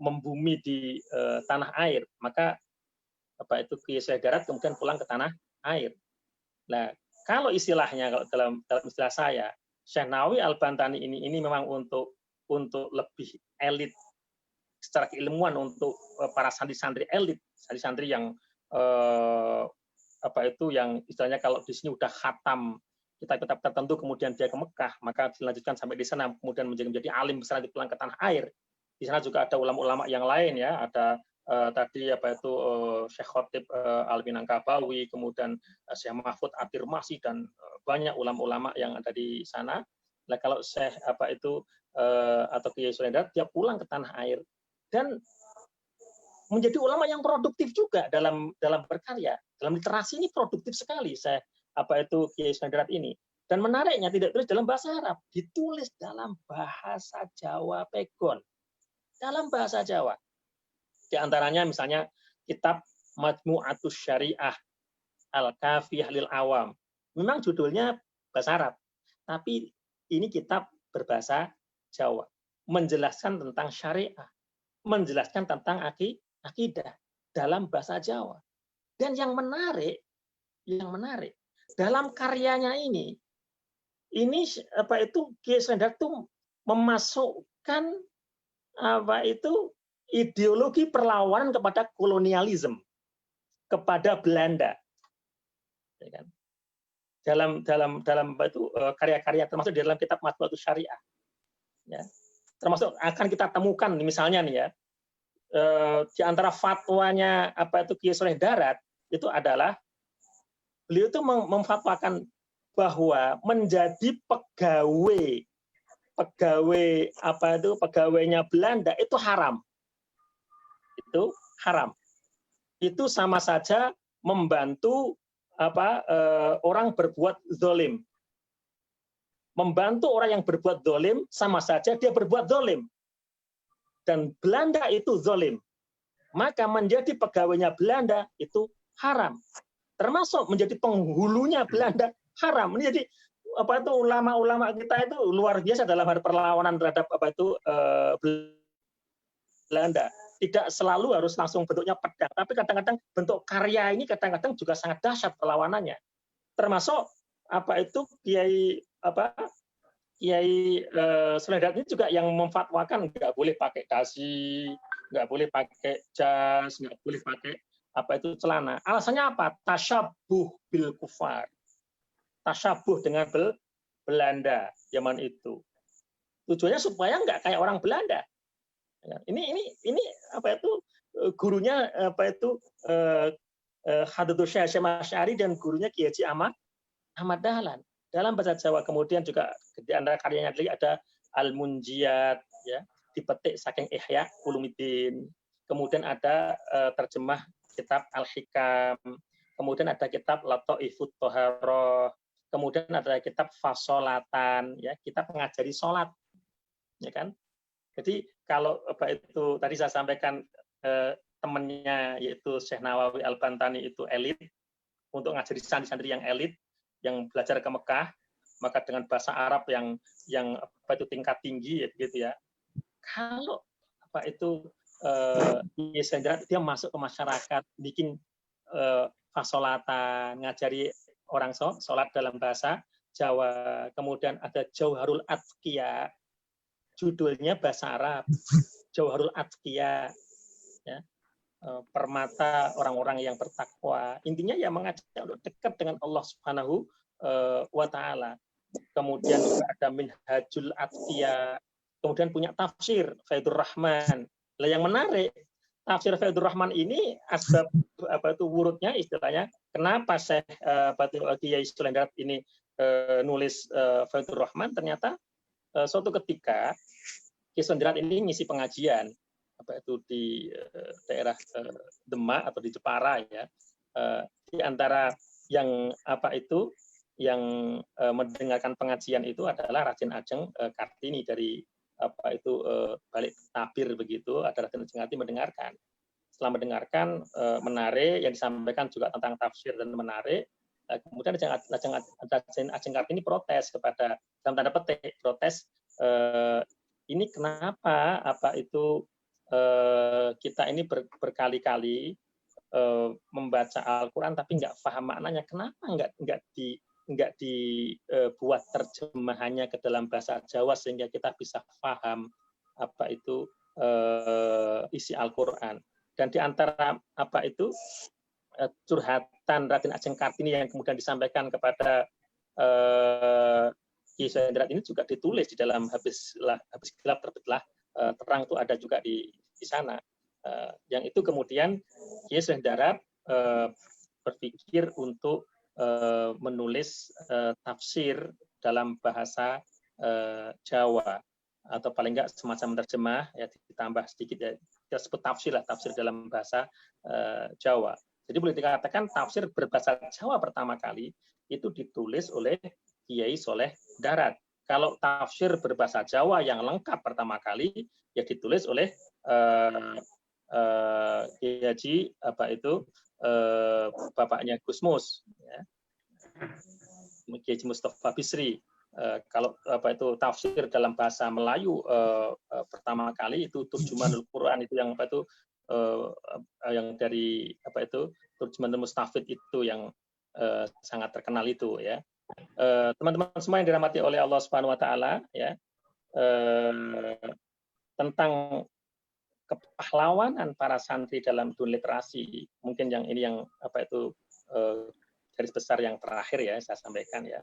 membumi di tanah air. Maka Kiai Soleh Darat kemudian pulang ke tanah air. Nah, kalau istilahnya, kalau dalam istilah saya, Syekh Nawawi Al-Bantani ini memang untuk lebih elit secara keilmuan, untuk para santri-santri elit, santri-santri yang apa itu yang istilahnya kalau di sini udah khatam kitab-kitab tertentu kemudian dia ke Mekah, maka dilanjutkan sampai di sana kemudian menjadi alim besar di pulang ke tanah air. Di sana juga ada ulama-ulama yang lain ya, ada tadi apa itu Syekh Khotib Al-Minangkabawi, kemudian Syekh Mahfud At-Tirmasi dan banyak ulama-ulama yang ada di sana. Nah, kalau Syekh apa itu atau Kiai Sulaiman dia pulang ke tanah air dan menjadi ulama yang produktif juga dalam berkarya. Dalam literasi ini produktif sekali saya apa itu Kiai Sulaiman ini. Dan menariknya tidak tulis dalam bahasa Arab, ditulis dalam bahasa Jawa Pegon. Dalam bahasa Jawa. Di antaranya misalnya kitab Majmu'atus Syariah Al-Kafiyah lil Awam. Memang judulnya bahasa Arab, tapi ini kitab berbahasa Jawa, menjelaskan tentang syariah, menjelaskan tentang akidah dalam bahasa Jawa. Dan yang menarik dalam karyanya ini apa itu Kiai Sulaiman itu memasukkan apa itu ideologi perlawanan kepada kolonialisme, kepada Belanda, ya kan? Dalam itu karya-karya termasuk di dalam kitab Majmu'atus Syariah, ya. Termasuk akan kita temukan misalnya nih ya, di antara fatwanya apa itu Kiai Soleh Darat itu adalah beliau itu memfatwakan bahwa menjadi pegawai apa itu pegawainya Belanda itu haram. Itu haram. Itu sama saja membantu orang berbuat zalim. Membantu orang yang berbuat zalim sama saja dia berbuat zalim. Dan Belanda itu zalim. Maka menjadi pegawainya Belanda itu haram. Termasuk menjadi penghulunya Belanda haram. Ini jadi apa itu ulama-ulama kita itu luar biasa dalam hal perlawanan terhadap apa itu Belanda. Tidak selalu harus langsung bentuknya pedang, tapi kadang-kadang bentuk karya ini kadang-kadang juga sangat dahsyat perlawanannya. Termasuk apa itu Kiai Sulaiman ini juga yang memfatwakan nggak boleh pakai dasi, nggak boleh pakai jas, nggak boleh pakai apa itu celana. Alasannya apa? Tasyabuh bil kufar. Tasyabuh dengan Belanda zaman itu. Tujuannya supaya nggak kayak orang Belanda. Ini apa itu gurunya apa itu Hadratus Syekh Hasyim Asy'ari dan gurunya Kiai Haji Ahmad Dahlan. Dalam bahasa Jawa kemudian juga di antara karyanya lagi ada Al-Munjiat ya, dipetik saking Ihya Ulumuddin. Kemudian ada terjemah kitab Al-Hikam. Kemudian ada kitab Lataifut Thaharah. Kemudian ada kitab Fasolatan ya, kitab mengajari salat. Ya kan? Jadi kalau apa itu tadi saya sampaikan temannya yaitu Syekh Nawawi Al-Bantani itu elit untuk ngajari santri-santri yang elit yang belajar ke Mekah, maka dengan bahasa Arab yang apa itu tingkat tinggi gitu ya. Kalau apa itu dia masuk ke masyarakat, bikin fasolatan, ngajari orang sholat dalam bahasa Jawa. Kemudian ada Jauharul Atqiya, judulnya bahasa Arab, Jauharul Atqiya, ya, permata orang-orang yang bertakwa. Intinya ya mengajak untuk dekat dengan Allah Subhanahu wa Ta'ala. Kemudian juga ada Minhajul Atqiya. Kemudian punya tafsir Faidur Rahman. Nah, yang menarik, tafsir Faidur Rahman ini asbab apa itu wurudnya istilahnya. Kenapa Syekh Kiai Sulaiman ini nulis Faidur Rahman? Ternyata suatu ketika Kiai Sulaiman ini ngisi pengajian apa itu di daerah Demak atau di Jepara ya. Di antara yang apa itu yang mendengarkan pengajian itu adalah Raden Ajeng Kartini dari apa itu balik tabir begitu, ada Raden Ajeng Kartini mendengarkan. Setelah mendengarkan menarik yang disampaikan juga tentang tafsir dan menarik. Kemudian Raden Ajeng Kartini protes kepada dalam tanda petik protes ini kenapa apa itu kita ini berkali-kali membaca Al-Quran tapi nggak paham maknanya. Kenapa nggak dibuat terjemahannya ke dalam bahasa Jawa sehingga kita bisa paham apa itu isi Al-Quran. Dan di antara apa itu curhat Wiwitan Raden Ajeng Kartini yang kemudian disampaikan kepada Ki Sendrat ini juga ditulis di dalam habis gelap terbitlah terang, itu ada juga di sana. Yang itu kemudian Ki Sendrat berpikir untuk menulis tafsir dalam bahasa Jawa, atau paling enggak semacam terjemah ya, ditambah sedikit ya, kita sebut tafsir lah, tafsir dalam bahasa Jawa. Jadi boleh dikatakan tafsir berbahasa Jawa pertama kali itu ditulis oleh Kiai Soleh Darat. Kalau tafsir berbahasa Jawa yang lengkap pertama kali ya ditulis oleh Kiai Haji bapaknya Gusmus, ya. Kiai Haji Mustafa Bisri. Kalau tafsir dalam bahasa Melayu pertama kali itu Turjumanul Quran, itu yang yang dari Turjumanul Mustafid itu yang sangat terkenal itu, ya. Teman-teman semua yang dirahmati oleh Allah Subhanahu wa taala, ya. Tentang kepahlawanan para santri dalam dunia literasi, mungkin yang ini yang garis besar yang terakhir ya saya sampaikan, ya.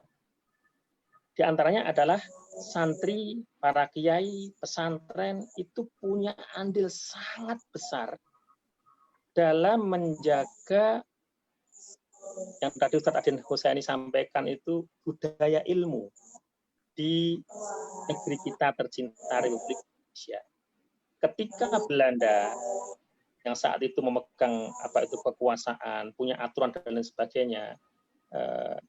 Di antaranya adalah santri, para kiai, pesantren itu punya andil sangat besar dalam menjaga yang tadi Ustaz Adin Husaini sampaikan itu budaya ilmu di negeri kita tercinta Republik Indonesia. Ketika Belanda yang saat itu memegang kekuasaan, punya aturan dan lain sebagainya,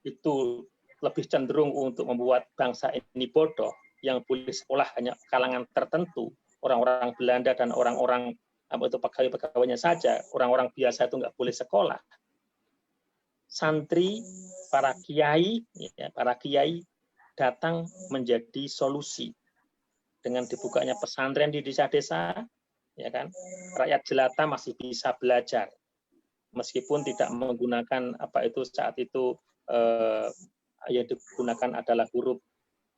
itu lebih cenderung untuk membuat bangsa ini bodoh, yang boleh sekolah hanya kalangan tertentu, orang-orang Belanda dan orang-orang pegawai-pegawainya saja, orang-orang biasa itu nggak boleh sekolah. Santri, para kiai datang menjadi solusi dengan dibukanya pesantren di desa-desa, ya kan, rakyat jelata masih bisa belajar meskipun tidak menggunakan saat itu yang digunakan adalah huruf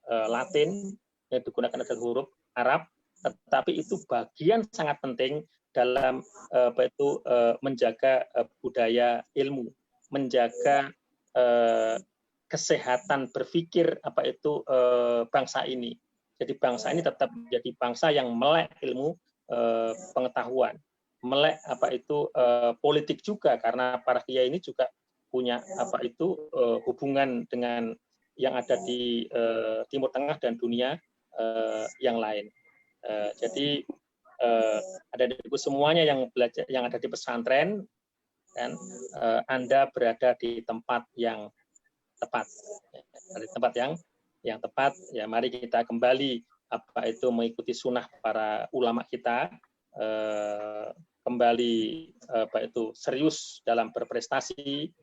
Latin, yang digunakan adalah huruf Arab, tetapi itu bagian sangat penting dalam menjaga budaya ilmu, menjaga kesehatan berpikir bangsa ini. Jadi bangsa ini tetap menjadi bangsa yang melek ilmu pengetahuan, melek politik juga, karena para kiai ini juga punya hubungan dengan yang ada di Timur Tengah dan dunia yang lain. Jadi ada di semuanya yang belajar, yang ada di pesantren, dan Anda berada di tempat yang tepat. Di tempat yang tepat, ya mari kita kembali mengikuti sunnah para ulama kita, kembali serius dalam berprestasi,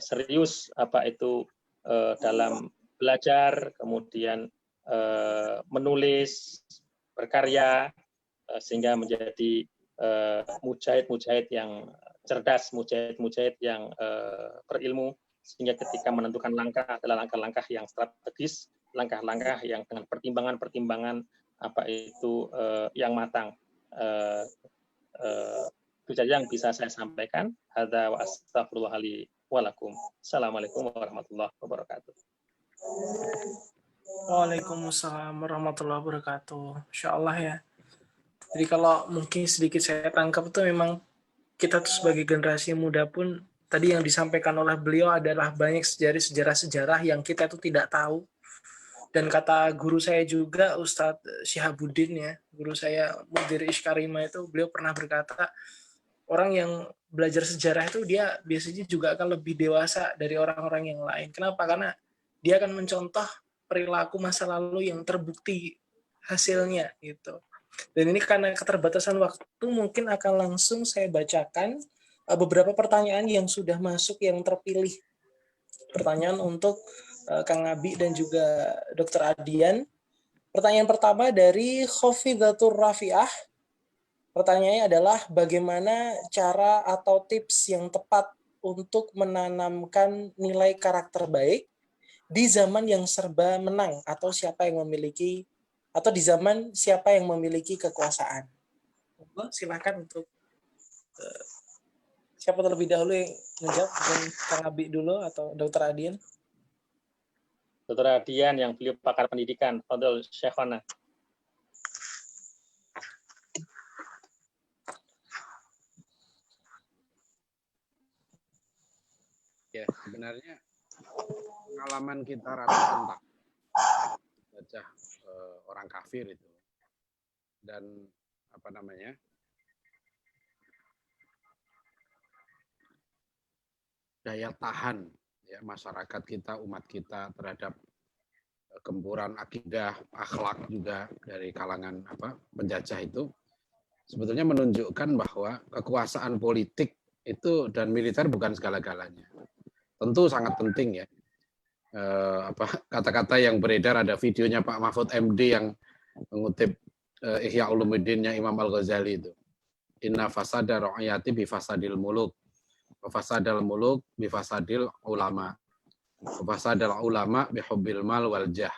serius dalam belajar, kemudian menulis, berkarya, sehingga menjadi mujahid-mujahid yang cerdas, mujahid-mujahid yang berilmu, sehingga ketika menentukan langkah adalah langkah-langkah yang strategis, langkah-langkah yang dengan pertimbangan-pertimbangan yang matang. Itu saja yang bisa saya sampaikan. Hadza wa astaghfirullah li wa lakum. Assalamualaikum warahmatullahi wabarakatuh. Waalaikumsalam warahmatullahi wabarakatuh. Insyaallah ya. Jadi kalau mungkin sedikit saya tangkap itu memang kita tuh sebagai generasi muda pun tadi yang disampaikan oleh beliau adalah banyak sejarah-sejarah yang kita tuh tidak tahu. Dan kata guru saya juga, Ustadz Syihabuddin ya, guru saya Mudir Ishkarima itu, beliau pernah berkata, orang yang belajar sejarah itu dia biasanya juga akan lebih dewasa dari orang-orang yang lain. Kenapa? Karena dia akan mencontoh perilaku masa lalu yang terbukti hasilnya gitu. Dan ini karena keterbatasan waktu, mungkin akan langsung saya bacakan beberapa pertanyaan yang sudah masuk, yang terpilih. Pertanyaan untuk Kang Abi dan juga Dr. Adian. Pertanyaan pertama dari Khofidatur Rafiah. Pertanyaannya adalah bagaimana cara atau tips yang tepat untuk menanamkan nilai karakter baik di zaman yang serba menang, atau siapa yang memiliki, atau di zaman siapa yang memiliki kekuasaan. Silakan untuk Siapa terlebih dahulu yang menjawab? Mungkin Kang Abi dulu atau Dr. Adian? Dr. Adian yang beliau pakar pendidikan. Fadol Syekhona. Ya, sebenarnya pengalaman kita ratusan tahun baca orang kafir itu, dan apa namanya, daya tahan ya masyarakat kita, umat kita terhadap gempuran akidah, akhlak juga dari kalangan penjajah itu sebetulnya menunjukkan bahwa kekuasaan politik itu dan militer bukan segala-galanya. Tentu sangat penting ya. Kata-kata yang beredar, ada videonya Pak Mahfud MD yang mengutip Ihya Ulumuddinnya Imam Al-Ghazali itu. Inna fasada ra'yati bi fasadil muluk. Wa fasadal muluk bi fasadil ulama. Wa fasadal ulama bi hubbil mal wal jah.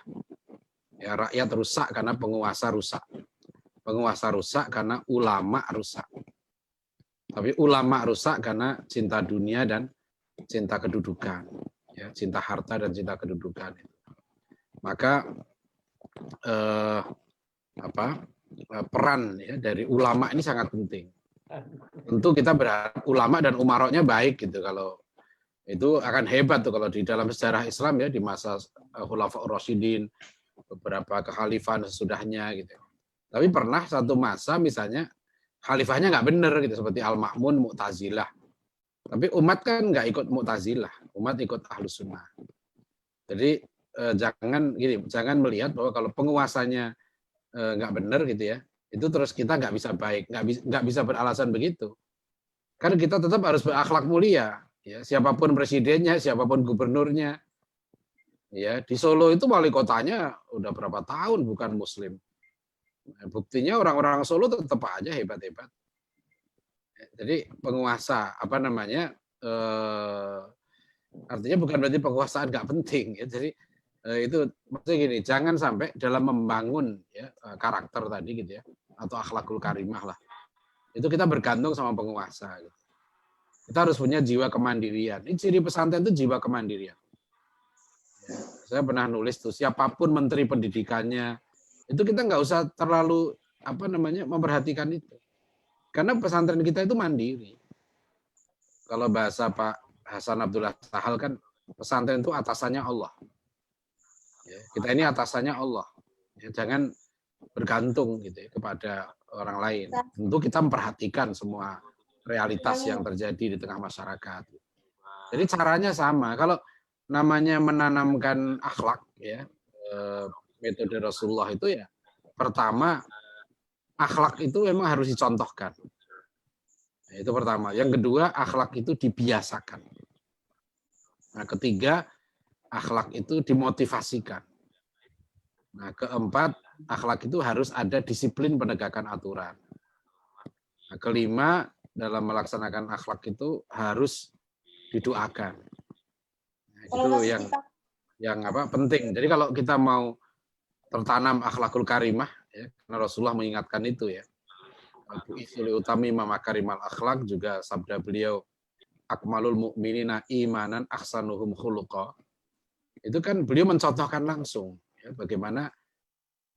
Ya, rakyat rusak karena penguasa rusak. Penguasa rusak karena ulama rusak. Tapi ulama rusak karena cinta dunia dan cinta kedudukan. Ya, cinta harta dan cinta kedudukan. Maka peran ya, dari ulama ini sangat penting. Tentu kita berharap ulama dan umaroknya baik gitu. Kalau itu akan hebat tuh kalau di dalam sejarah Islam ya, di masa Khulafaur Rasyidin, beberapa kekhalifahan sesudahnya gitu. Tapi pernah satu masa misalnya khalifahnya nggak benar gitu, seperti Al-Ma'mun Mu'tazilah. Tapi umat kan nggak ikut Mu'tazilah, umat ikut Ahlus Sunnah. Jadi jangan melihat bahwa kalau penguasanya nggak benar gitu ya, itu terus kita nggak bisa baik, nggak bisa beralasan begitu. Kan kita tetap harus berakhlak mulia, ya siapapun presidennya, siapapun gubernurnya. Ya di Solo itu wali kotanya udah berapa tahun bukan Muslim. Buktinya orang-orang Solo tetap aja hebat-hebat. Jadi penguasa artinya bukan berarti penguasaan nggak penting ya. Jadi itu maksudnya gini, jangan sampai dalam membangun ya karakter tadi gitu ya, atau akhlakul karimah lah, itu kita bergantung sama penguasa gitu. Kita harus punya jiwa kemandirian. Ini ciri pesantren itu jiwa kemandirian ya, saya pernah nulis tuh, siapapun menteri pendidikannya itu kita nggak usah terlalu memperhatikan itu, karena pesantren kita itu mandiri. Kalau bahasa Pak Hasan Abdullah Sahal kan, pesantren itu atasannya Allah. Ya, kita ini atasannya Allah. Ya, jangan bergantung gitu ya, kepada orang lain. Tentu kita memperhatikan semua realitas yang terjadi di tengah masyarakat. Jadi caranya sama. Kalau namanya menanamkan akhlak ya, metode Rasulullah itu ya, pertama akhlak itu memang harus dicontohkan. Nah, itu pertama. Yang kedua, akhlak itu dibiasakan. Nah, ketiga, akhlak itu dimotivasikan. Nah, keempat, akhlak itu harus ada disiplin penegakan aturan. Nah, kelima, dalam melaksanakan akhlak itu harus didoakan. Nah, itu yang penting. Jadi kalau kita mau tertanam akhlakul karimah, ya, karena Rasulullah mengingatkan itu ya. Bu'itsuli utami mamakarimal akhlak, juga sabda beliau, akmalul mu'minina imanan ahsanuhum khuluqa. Itu kan beliau mencontohkan langsung ya, bagaimana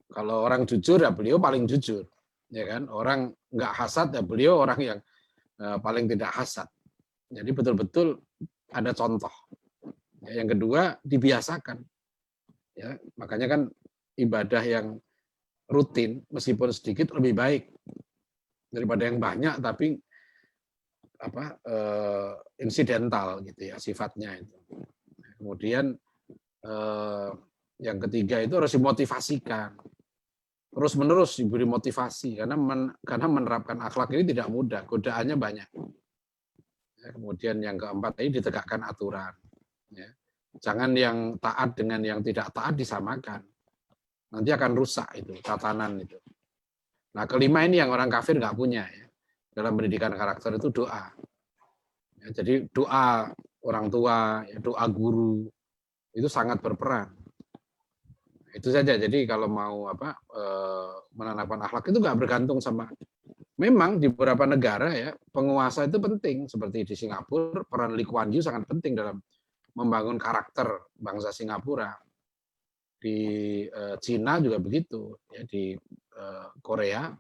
kalau orang jujur ya beliau paling jujur, ya kan. Orang nggak hasad ya beliau orang yang paling tidak hasad. Jadi betul-betul ada contoh. Ya, yang kedua, dibiasakan. Ya, makanya kan ibadah yang rutin meskipun sedikit lebih baik daripada yang banyak tapi insidental gitu ya sifatnya itu. Kemudian yang ketiga itu harus dimotivasikan, terus menerus diberi motivasi, karena menerapkan akhlak ini tidak mudah, godaannya banyak. Ya, kemudian yang keempat tadi ditegakkan aturan. Ya. Jangan yang taat dengan yang tidak taat disamakan, nanti akan rusak itu tatanan itu. Nah, kelima ini yang orang kafir nggak punya ya. Dalam pendidikan karakter itu doa. Ya, jadi doa orang tua, ya, doa guru itu sangat berperan. Itu saja. Jadi kalau mau menanamkan akhlak itu nggak bergantung sama memang di beberapa negara ya penguasa itu penting, seperti di Singapura peran Lee Kuan Yew sangat penting dalam membangun karakter bangsa Singapura. Di Cina juga begitu, ya di Korea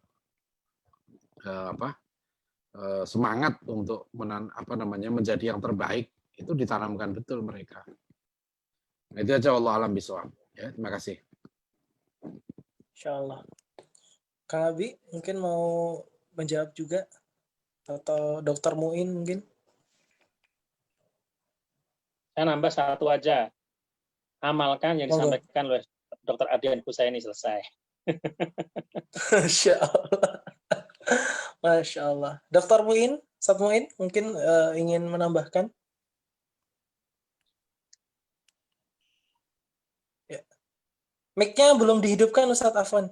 semangat untuk menjadi yang terbaik itu ditanamkan betul mereka. Nah, itu aja Allah alam bisawab. Ya, terima kasih. Insyaallah. Kang Abi mungkin mau menjawab juga atau Dr. Muin mungkin? Saya nambah satu aja. Amalkan yang Monggo. disampaikan oleh Dr. Adian Husaini selesai. Masya Allah. Masya Allah. Dr. Muin, Ustaz Muin mungkin ingin menambahkan? Ya. Mic-nya belum dihidupkan Ustaz Afwan.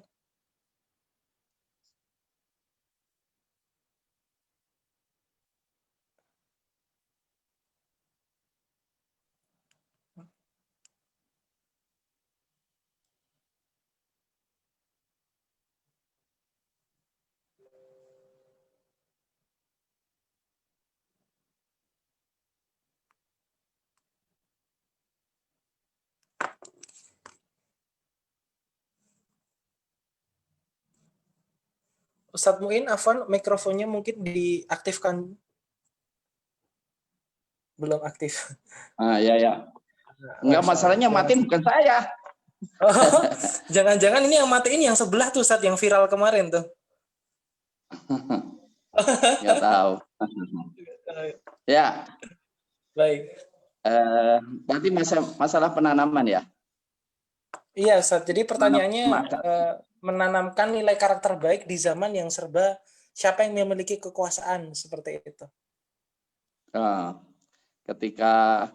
Ustaz Muin, Afwan, mikrofonnya mungkin diaktifkan. Belum aktif. Ya. Enggak, masalahnya matiin bukan saya. Oh, jangan-jangan ini yang matiin yang sebelah tuh Ustaz, yang viral kemarin tuh. Nggak tahu. Ya. Baik. Berarti masalah penanaman ya? Iya Ustaz, jadi pertanyaannya menanamkan nilai karakter baik di zaman yang serba siapa yang memiliki kekuasaan seperti itu. Ketika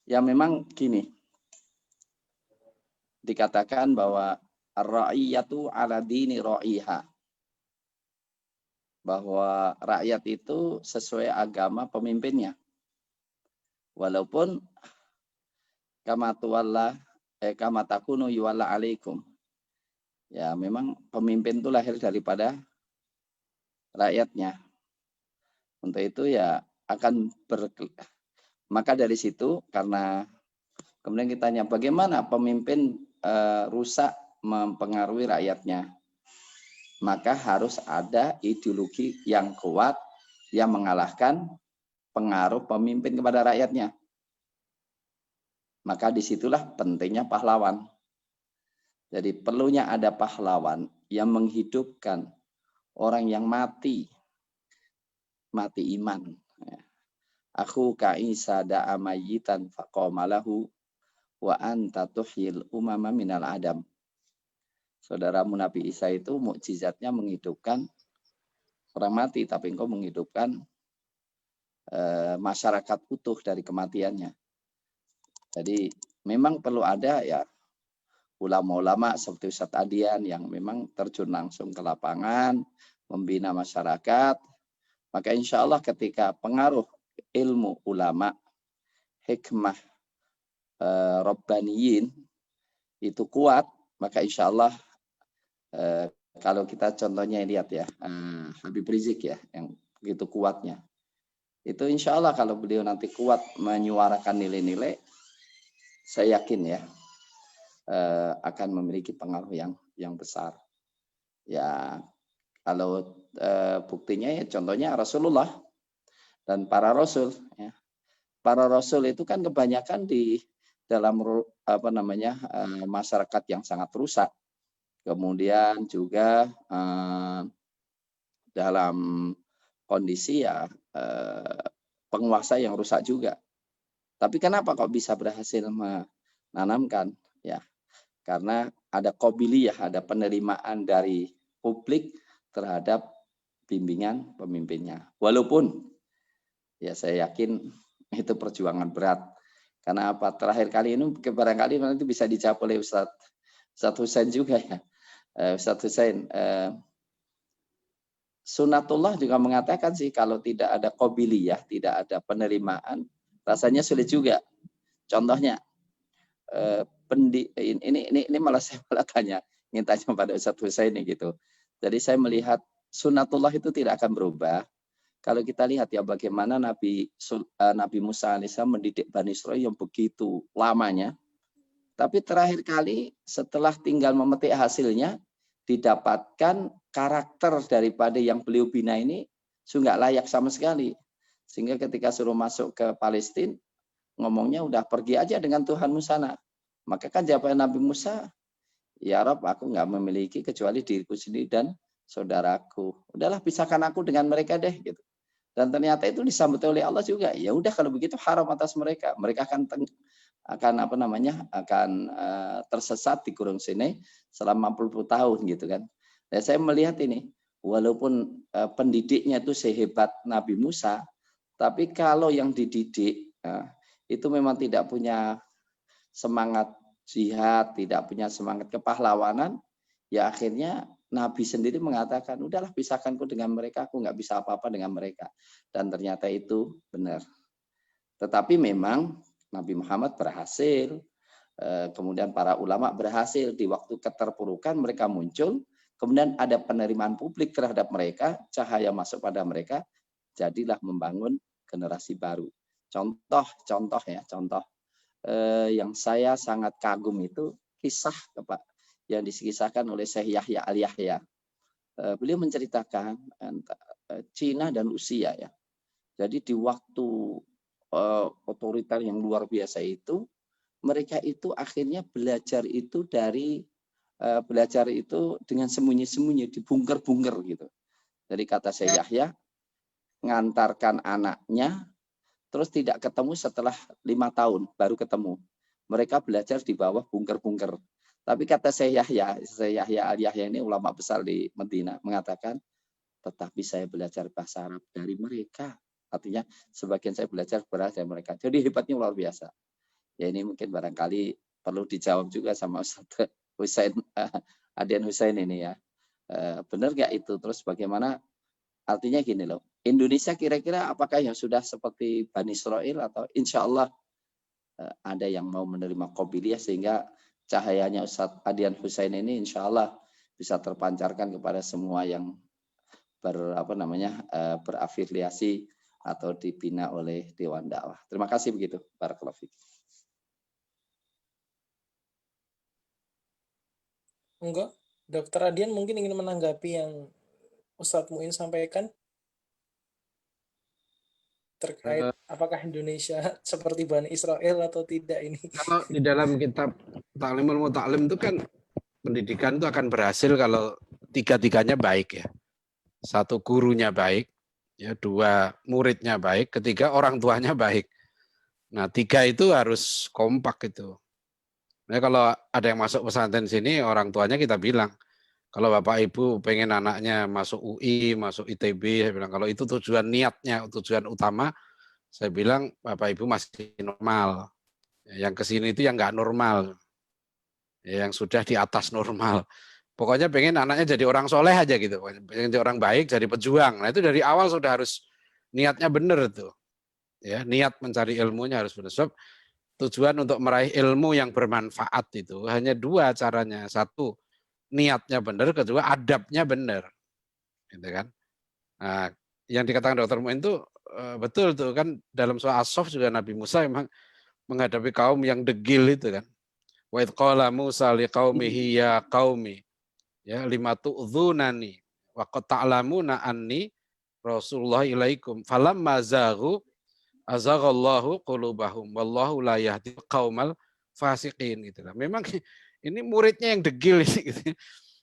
ya memang gini, dikatakan bahwa ar-ra'iyatu ala dini ra'iha, bahwa rakyat itu sesuai agama pemimpinnya. Walaupun kama takunu yuwalla alaikum. Ya memang pemimpin itu lahir daripada rakyatnya. Untuk itu ya maka dari situ, karena kemudian kita tanya bagaimana pemimpin rusak mempengaruhi rakyatnya, maka harus ada ideologi yang kuat yang mengalahkan pengaruh pemimpin kepada rakyatnya. Maka disitulah pentingnya pahlawan. Jadi perlunya ada pahlawan yang menghidupkan orang yang mati iman. Aku Isa da'a mayyitan faqama lahu wa anta tuhyil umama minal adam. Saudaramu Nabi Isa itu mukjizatnya menghidupkan orang mati, tapi engkau menghidupkan masyarakat utuh dari kematiannya. Jadi memang perlu ada ya ulama-ulama seperti Ustadz Adian yang memang terjun langsung ke lapangan, membina masyarakat. Maka insya Allah ketika pengaruh ilmu ulama, hikmah Rabbaniyin itu kuat, maka insya Allah kalau kita contohnya lihat ya, Habib Rizik ya, yang begitu kuatnya. Itu insya Allah kalau beliau nanti kuat menyuarakan nilai-nilai, saya yakin ya, akan memiliki pengaruh yang besar. Ya, kalau buktinya ya contohnya Rasulullah dan para rasul. Ya. Para rasul itu kan kebanyakan di dalam masyarakat yang sangat rusak. Kemudian juga dalam kondisi ya penguasa yang rusak juga. Tapi kenapa kok bisa berhasil menanamkan? Ya, karena ada qobiliyah, ada penerimaan dari publik terhadap bimbingan pemimpinnya. Walaupun ya saya yakin itu perjuangan berat. Karena apa? Terakhir kali ini barangkali nanti bisa dijawab oleh Ustadz Husain juga ya. Ustadz Husain, Sunatullah juga mengatakan sih kalau tidak ada qobiliyah, tidak ada penerimaan, rasanya sulit juga. Contohnya, ini malah saya ingin tanya pada Ustadz Husain gitu. Jadi saya melihat Sunnatullah itu tidak akan berubah. Kalau kita lihat ya bagaimana Nabi Musa alaihissalam mendidik Bani Israil yang begitu lamanya. Tapi terakhir kali setelah tinggal memetik hasilnya, didapatkan karakter daripada yang beliau bina ini nggak layak sama sekali. Sehingga ketika suruh masuk ke Palestina, ngomongnya udah pergi aja dengan Tuhanmu sana. Maka kan jawaban Nabi Musa, ya Rob, aku nggak memiliki kecuali diriku sendiri dan saudaraku. Udahlah, pisahkan aku dengan mereka deh, gitu. Dan ternyata itu disambut oleh Allah juga. Ya udah, kalau begitu haram atas mereka. Mereka akan tersesat di gurun Sinai selama 40 tahun, gitu kan. Dan saya melihat ini, walaupun pendidiknya itu sehebat Nabi Musa, tapi kalau yang dididik itu memang tidak punya semangat jihad, tidak punya semangat kepahlawanan, ya akhirnya Nabi sendiri mengatakan, udahlah pisahkanku dengan mereka, aku nggak bisa apa-apa dengan mereka. Dan ternyata itu benar. Tetapi memang Nabi Muhammad berhasil, kemudian para ulama berhasil, di waktu keterpurukan mereka muncul, kemudian ada penerimaan publik terhadap mereka, cahaya masuk pada mereka, jadilah membangun generasi baru. Contoh yang saya sangat kagum itu kisah yang dikisahkan oleh Syekh Yahya Al-Yahya. Beliau menceritakan Cina dan Rusia ya. Jadi di waktu otoriter yang luar biasa itu, mereka itu akhirnya belajar itu dengan sembunyi-sembunyi di bunker-bunker gitu. Jadi kata Syekh Yahya, ngantarkan anaknya terus tidak ketemu setelah 5 tahun baru ketemu. Mereka belajar di bawah bunker-bunker. Tapi kata Syekh Yahya Al-Yahya ini ulama besar di Medina mengatakan, tetapi saya belajar bahasa Arab dari mereka. Artinya sebagian saya belajar bahasa dari mereka. Jadi hebatnya luar biasa. Ya ini mungkin barangkali perlu dijawab juga sama Ustaz Adian Husain ini ya. Benar nggak itu? Terus bagaimana? Artinya gini loh, Indonesia kira-kira apakah yang sudah seperti Bani Israil atau insya Allah ada yang mau menerima Qobiliyah sehingga cahayanya Ustadz Adian Husain ini insya Allah bisa terpancarkan kepada semua yang berafiliasi atau dibina oleh Dewan Dakwah. Terima kasih begitu. Barakallahu fiik. Enggak, Dokter Adian mungkin ingin menanggapi yang Ustadz Muin sampaikan terkait apakah Indonesia seperti Bani Israel atau tidak ini. Kalau di dalam kitab Ta'limul Muta'alim itu kan pendidikan itu akan berhasil kalau tiga-tiganya baik ya. Satu, gurunya baik, ya, dua, muridnya baik, ketiga, orang tuanya baik. Nah, tiga itu harus kompak itu. Nah, kalau ada yang masuk pesantren sini, orang tuanya kita bilang, kalau Bapak Ibu pengen anaknya masuk UI, masuk ITB, saya bilang kalau itu tujuan niatnya, tujuan utama, saya bilang Bapak Ibu masih normal. Yang kesini itu yang nggak normal, yang sudah di atas normal. Pokoknya pengen anaknya jadi orang soleh aja gitu, pengen jadi orang baik, jadi pejuang. Nah itu dari awal sudah harus niatnya benar tuh, ya niat mencari ilmunya harus benar. Sebab tujuan untuk meraih ilmu yang bermanfaat itu hanya dua caranya. Satu, niatnya benar, kedua adabnya benar, gitu kan. Nah, yang dikatakan Dr. Muin itu betul tuh kan dalam surah As-Saff juga Nabi Musa memang menghadapi kaum yang degil itu kan. Wa idh qala Musa liqaumihi ya qaumi ya lima tu'dzunani wa qad ta'lamuna anni Rasulullah ilaikum falamma zaghu azaghallahu qulubahum wallahu la yahdi qaumal fasiqin gitu lah. Memang ini muridnya yang degil ini gitu.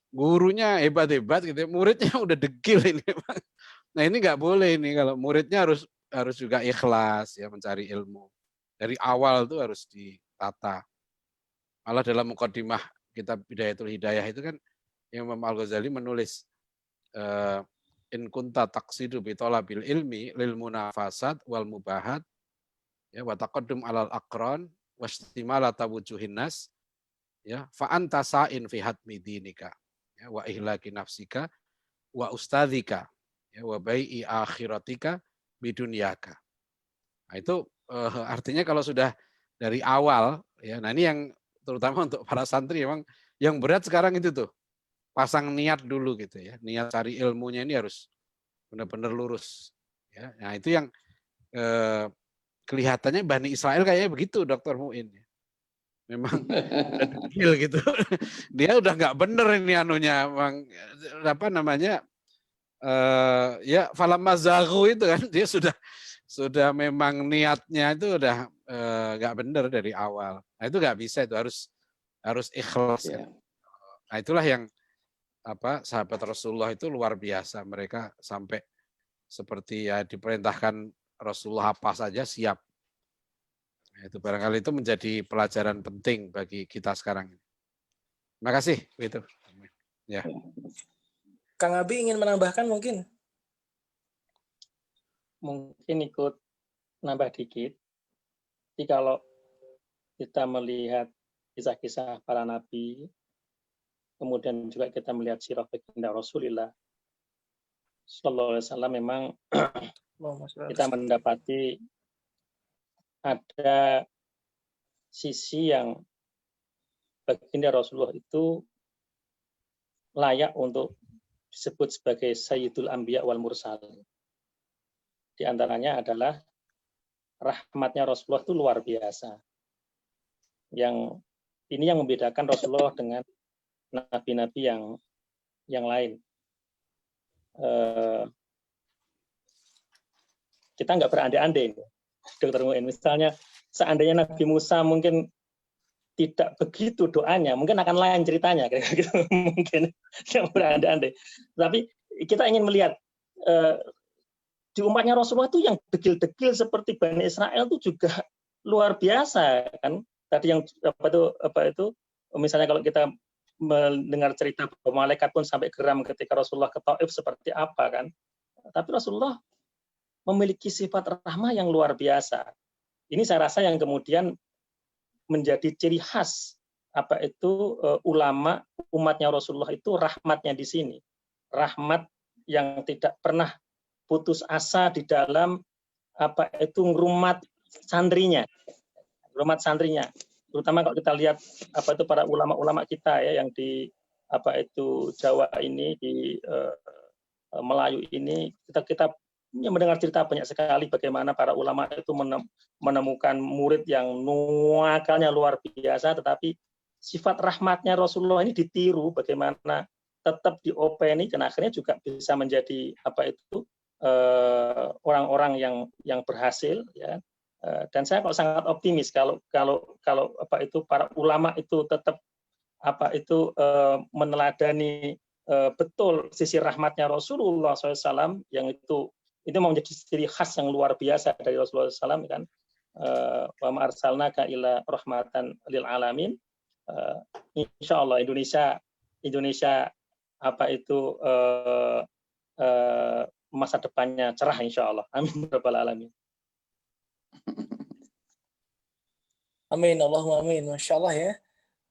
Gurunya hebat-hebat gitu, muridnya udah degil ini. Nah, ini nggak boleh ini kalau muridnya harus juga ikhlas ya mencari ilmu. Dari awal tuh harus ditata. Malah dalam muqaddimah kitab Bidayatul Hidayah itu kan Imam Al-Ghazali menulis in kunta taqsidu bi talabil ilmi lil munafasat wal mubahat ya wa taqaddum alal aqran wastimala tawujuhin nas ya fa anta sa'in fi hatmi dinika ya wa ihlaki nafsika wa ustadzika ya wa bai'i akhiratika bidunyaka. Nah, itu artinya kalau sudah dari awal ya, nah ini yang terutama untuk para santri memang yang berat sekarang itu tuh pasang niat dulu gitu ya. Niat cari ilmunya ini harus benar-benar lurus. Ya, nah itu yang kelihatannya Bani Israel kayaknya begitu, Dr. Muin. Memang udah degil gitu. Dia udah nggak bener ini anunya, apa namanya? Ya falamma zaghu itu kan dia sudah memang niatnya itu udah nggak bener dari awal. Nah itu nggak bisa, itu harus ikhlas. Ya. Nah itulah yang apa sahabat Rasulullah itu luar biasa, mereka sampai seperti ya diperintahkan Rasulullah apa saja siap. Nah, itu barangkali itu menjadi pelajaran penting bagi kita sekarang. Terima kasih itu. Ya. Kang Abi ingin menambahkan mungkin? Mungkin ikut nambah dikit. Jadi kalau kita melihat kisah-kisah para nabi, kemudian juga kita melihat sirah baginda Rasulullah Sallallahu Alaihi Wasallam, memang kita mendapati ada sisi yang baginda Rasulullah itu layak untuk disebut sebagai Sayyidul Anbiya wal Mursalin. Di antaranya adalah rahmatnya Rasulullah itu luar biasa. Yang ini yang membedakan Rasulullah dengan nabi-nabi yang lain. Kita nggak berandai-andai, Dr. Muin. Misalnya, seandainya Nabi Musa mungkin tidak begitu doanya, mungkin akan lain ceritanya, gitu. Mungkin yang berandai-andai. Tapi kita ingin melihat di umatnya Rasulullah itu yang degil-degil seperti Bani Israel itu juga luar biasa kan. Tadi yang apa itu misalnya kalau kita mendengar cerita bahwa malaikat pun sampai geram ketika Rasulullah ke Taif seperti apa kan. Tapi Rasulullah memiliki sifat rahmah yang luar biasa. Ini saya rasa yang kemudian menjadi ciri khas apa itu ulama umatnya Rasulullah itu rahmatnya di sini. Rahmat yang tidak pernah putus asa di dalam apa itu ngrumat santrinya. Ngrumat santrinya. Terutama kalau kita lihat apa itu para ulama-ulama kita ya yang di apa itu Jawa ini, di Melayu ini, kita mendengar cerita banyak sekali bagaimana para ulama itu menemukan murid yang nuakalnya luar biasa, tetapi sifat rahmatnya Rasulullah ini ditiru, bagaimana tetap diopeni dan akhirnya juga bisa menjadi apa itu orang-orang yang berhasil ya. Dan saya kok sangat optimis kalau apa itu para ulama itu tetap apa itu meneladani betul sisi rahmatnya Rasulullah SAW yang itu mau menjadi ciri khas yang luar biasa dari Rasulullah SAW kan. Wa ma arsalnaka illa rahmatan lil alamin. Insya Allah Indonesia apa itu masa depannya cerah insya Allah. Amin rabbal alamin. Amin, Allahumma amin. Masya Allah ya.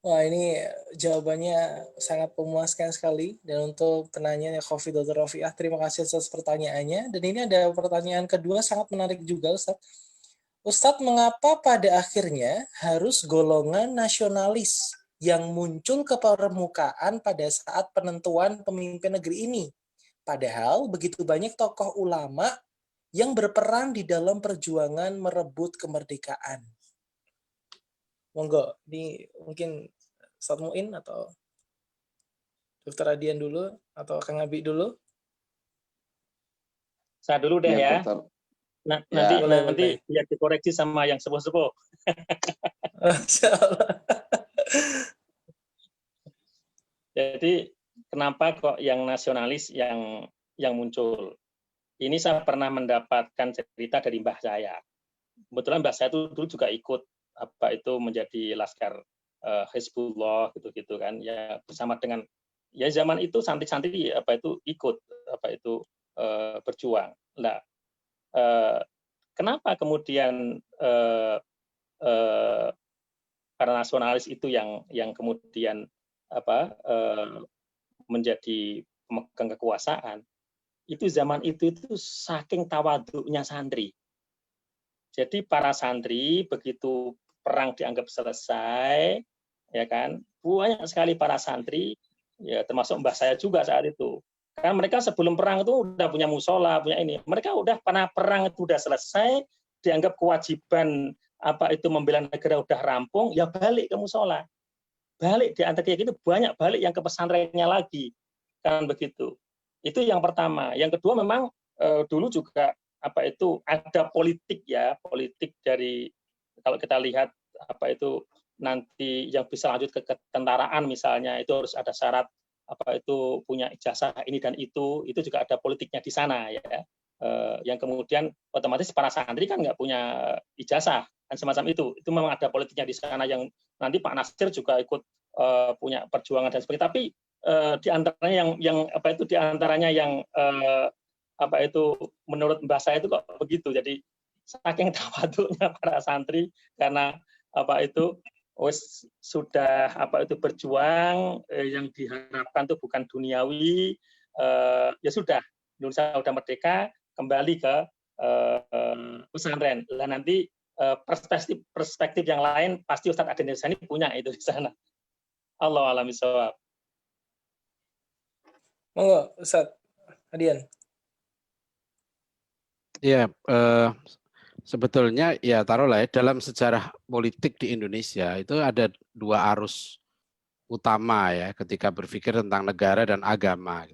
Wah, ini jawabannya sangat memuaskan sekali. Dan untuk penanya Khofi Dr. Rofiah, terima kasih atas pertanyaannya. Dan ini ada pertanyaan kedua sangat menarik juga, Ustadz. Ustadz, mengapa pada akhirnya harus golongan nasionalis yang muncul ke permukaan pada saat penentuan pemimpin negeri ini? Padahal begitu banyak tokoh ulama yang berperan di dalam perjuangan merebut kemerdekaan. Monggo, ini mungkin Ustadz Muin atau Dr. Adian dulu atau Kang Abi dulu. Saya dulu deh ya. Nah, ya. nanti biar dikoreksi sama yang sepuh-sepuh. Jadi kenapa kok yang nasionalis yang muncul? Ini saya pernah mendapatkan cerita dari mbah saya. Kebetulan mbah saya itu dulu juga ikut apa itu menjadi laskar Hizbullah gitu kan ya, bersama dengan ya zaman itu santri-santri apa itu ikut apa itu berjuang. Nah, kenapa kemudian para nasionalis itu yang kemudian apa menjadi pemegang kekuasaan? Itu zaman itu saking tawaduknya santri. Jadi para santri begitu perang dianggap selesai, ya kan, banyak sekali para santri Ya termasuk mbah saya juga saat itu. Kan mereka sebelum perang itu udah punya musola, punya ini. Mereka udah pernah perang itu udah selesai, dianggap kewajiban apa itu membela negara udah rampung, ya balik ke musola. Balik di antara kayak gitu banyak balik yang ke pesantrennya lagi. Kan begitu. Itu yang pertama. Yang kedua memang dulu juga apa itu ada politik ya, politik dari kalau kita lihat apa itu nanti yang bisa lanjut ke ketentaraan misalnya itu harus ada syarat apa itu punya ijazah ini dan itu juga ada politiknya di sana ya. Yang kemudian otomatis para santri kan nggak punya ijazah kan semacam itu memang ada politiknya di sana yang nanti Pak Nasir juga ikut punya perjuangan dan sebagainya. Tapi di antaranya yang apa itu di antaranya yang apa itu menurut mbah saya itu kok begitu. Jadi saking tawaduknya para santri karena apa itu sudah apa itu berjuang yang diharapkan itu bukan duniawi, ya sudah Indonesia sudah merdeka kembali ke pesantren. Lah nanti perspektif yang lain pasti Ustadz Adin Irsani punya itu di sana. Allah alam bisawab. Monggo Ustadz Adian. Ya, sebetulnya ya taruhlah ya dalam sejarah politik di Indonesia itu ada dua arus utama ya ketika berpikir tentang negara dan agama.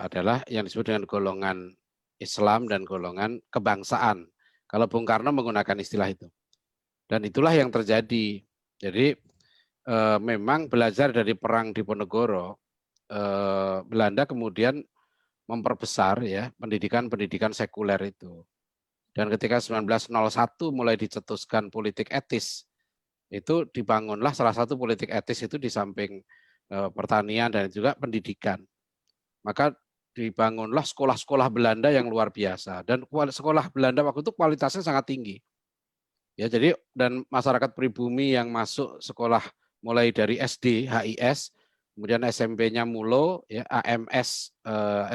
Adalah yang disebut dengan golongan Islam dan golongan kebangsaan. Kalau Bung Karno menggunakan istilah itu. Dan itulah yang terjadi. Jadi memang belajar dari perang Diponegoro, Belanda kemudian memperbesar ya pendidikan sekuler itu. Dan ketika 1901 mulai dicetuskan politik etis, itu dibangunlah salah satu politik etis itu di samping pertanian dan juga pendidikan. Maka dibangunlah sekolah-sekolah Belanda yang luar biasa. Dan sekolah Belanda waktu itu kualitasnya sangat tinggi. Ya, jadi dan masyarakat pribumi yang masuk sekolah mulai dari SD, HIS, kemudian SMP-nya Mulo, ya, AMS,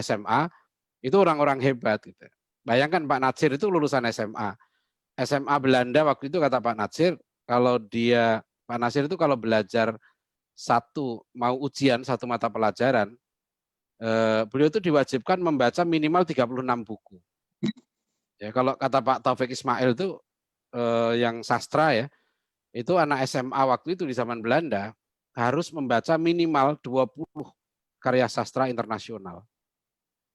SMA, itu orang-orang hebat. Gitu. Bayangkan Pak Natsir itu lulusan SMA. SMA Belanda waktu itu kata Pak Natsir, Pak Natsir itu kalau belajar mau ujian satu mata pelajaran, beliau itu diwajibkan membaca minimal 36 buku. Ya, kalau kata Pak Taufik Ismail itu yang sastra ya, itu anak SMA waktu itu di zaman Belanda harus membaca minimal 20 karya sastra internasional.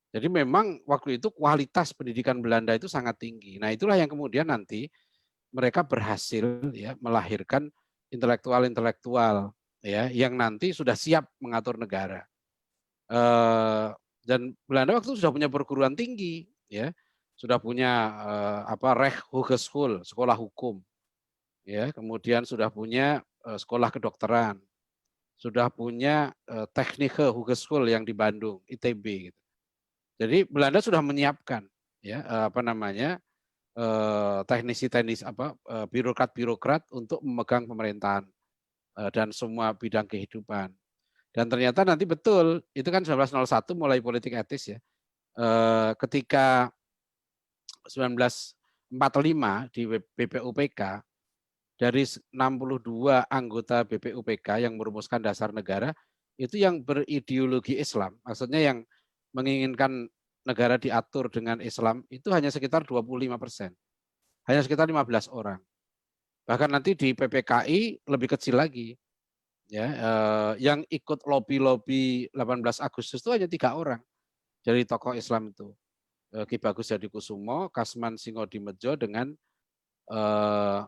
Jadi memang waktu itu kualitas pendidikan Belanda itu sangat tinggi. Nah itulah yang kemudian nanti mereka berhasil ya melahirkan intelektual-intelektual ya yang nanti sudah siap mengatur negara. Dan Belanda waktu itu sudah punya perguruan tinggi ya, sudah punya Rechtshogeschool, sekolah hukum. Ya, kemudian sudah punya sekolah kedokteran. Sudah punya Technische Hogeschool yang di Bandung, ITB gitu. Jadi Belanda sudah menyiapkan ya teknisi-teknis birokrat-birokrat untuk memegang pemerintahan dan semua bidang kehidupan. Dan ternyata nanti betul, itu kan 1901 mulai politik etis ya. Ketika 1945 di BPUPK, dari 62 anggota BPUPK yang merumuskan dasar negara, itu yang berideologi Islam, maksudnya yang menginginkan negara diatur dengan Islam, itu hanya sekitar 25%. Hanya sekitar 15 orang. Bahkan nanti di PPKI lebih kecil lagi. Ya, yang ikut lobby 18 Agustus itu hanya 3 orang dari tokoh Islam itu. Ki Bagus Hadikusumo, Kasman Singodimedjo dengan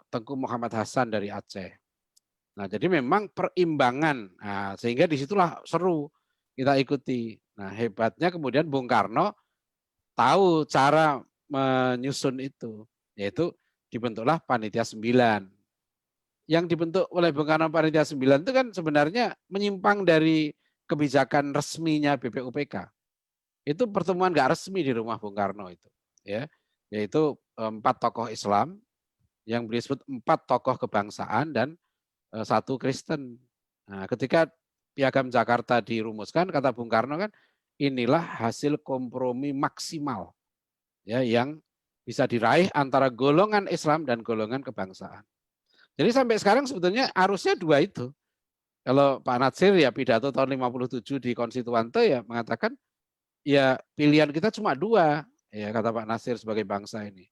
Tengku Muhammad Hasan dari Aceh. Nah, jadi memang perimbangan. Nah, sehingga disitulah seru kita ikuti. Nah, hebatnya kemudian Bung Karno tahu cara menyusun itu, yaitu dibentuklah Panitia 9. Yang dibentuk oleh Bung Karno Panitia 9 itu kan sebenarnya menyimpang dari kebijakan resminya BPUPK. Itu pertemuan nggak resmi di rumah Bung Karno itu, ya, yaitu 4 tokoh Islam, yang beliau sebut 4 tokoh kebangsaan dan 1 Kristen. Nah, ketika Piagam Jakarta dirumuskan, kata Bung Karno kan, inilah hasil kompromi maksimal ya yang bisa diraih antara golongan Islam dan golongan kebangsaan. Jadi sampai sekarang sebetulnya arusnya 2 itu. Kalau Pak Natsir ya pidato tahun 57 di Konstituante ya mengatakan ya pilihan kita cuma dua, ya kata Pak Natsir sebagai bangsa ini.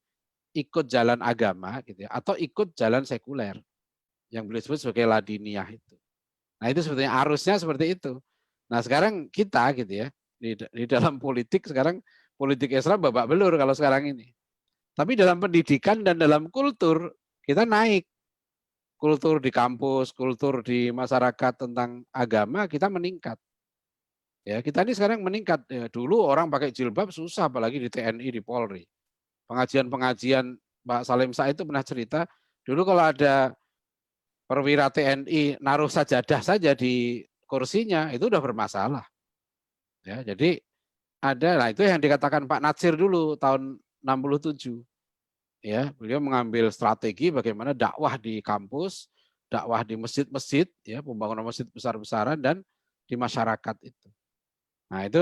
Ikut jalan agama gitu ya, atau ikut jalan sekuler yang beliau sebut sebagai ladiniah itu. Nah itu sebetulnya arusnya seperti itu. Nah sekarang kita gitu ya, di dalam politik sekarang politik Islam babak belur kalau sekarang ini. Tapi dalam pendidikan dan dalam kultur kita naik. Kultur di kampus, kultur di masyarakat tentang agama kita meningkat. Ya, kita ini sekarang meningkat. Ya, dulu orang pakai jilbab susah apalagi di TNI, di Polri. Pengajian-pengajian Pak Salim Said itu pernah cerita, dulu kalau ada perwira TNI naruh sajadah saja di kursinya itu udah bermasalah. Ya, jadi nah itu yang dikatakan Pak Natsir dulu tahun 67. Ya, beliau mengambil strategi bagaimana dakwah di kampus, dakwah di masjid-masjid, ya, pembangunan masjid besar-besaran dan di masyarakat itu. Nah, itu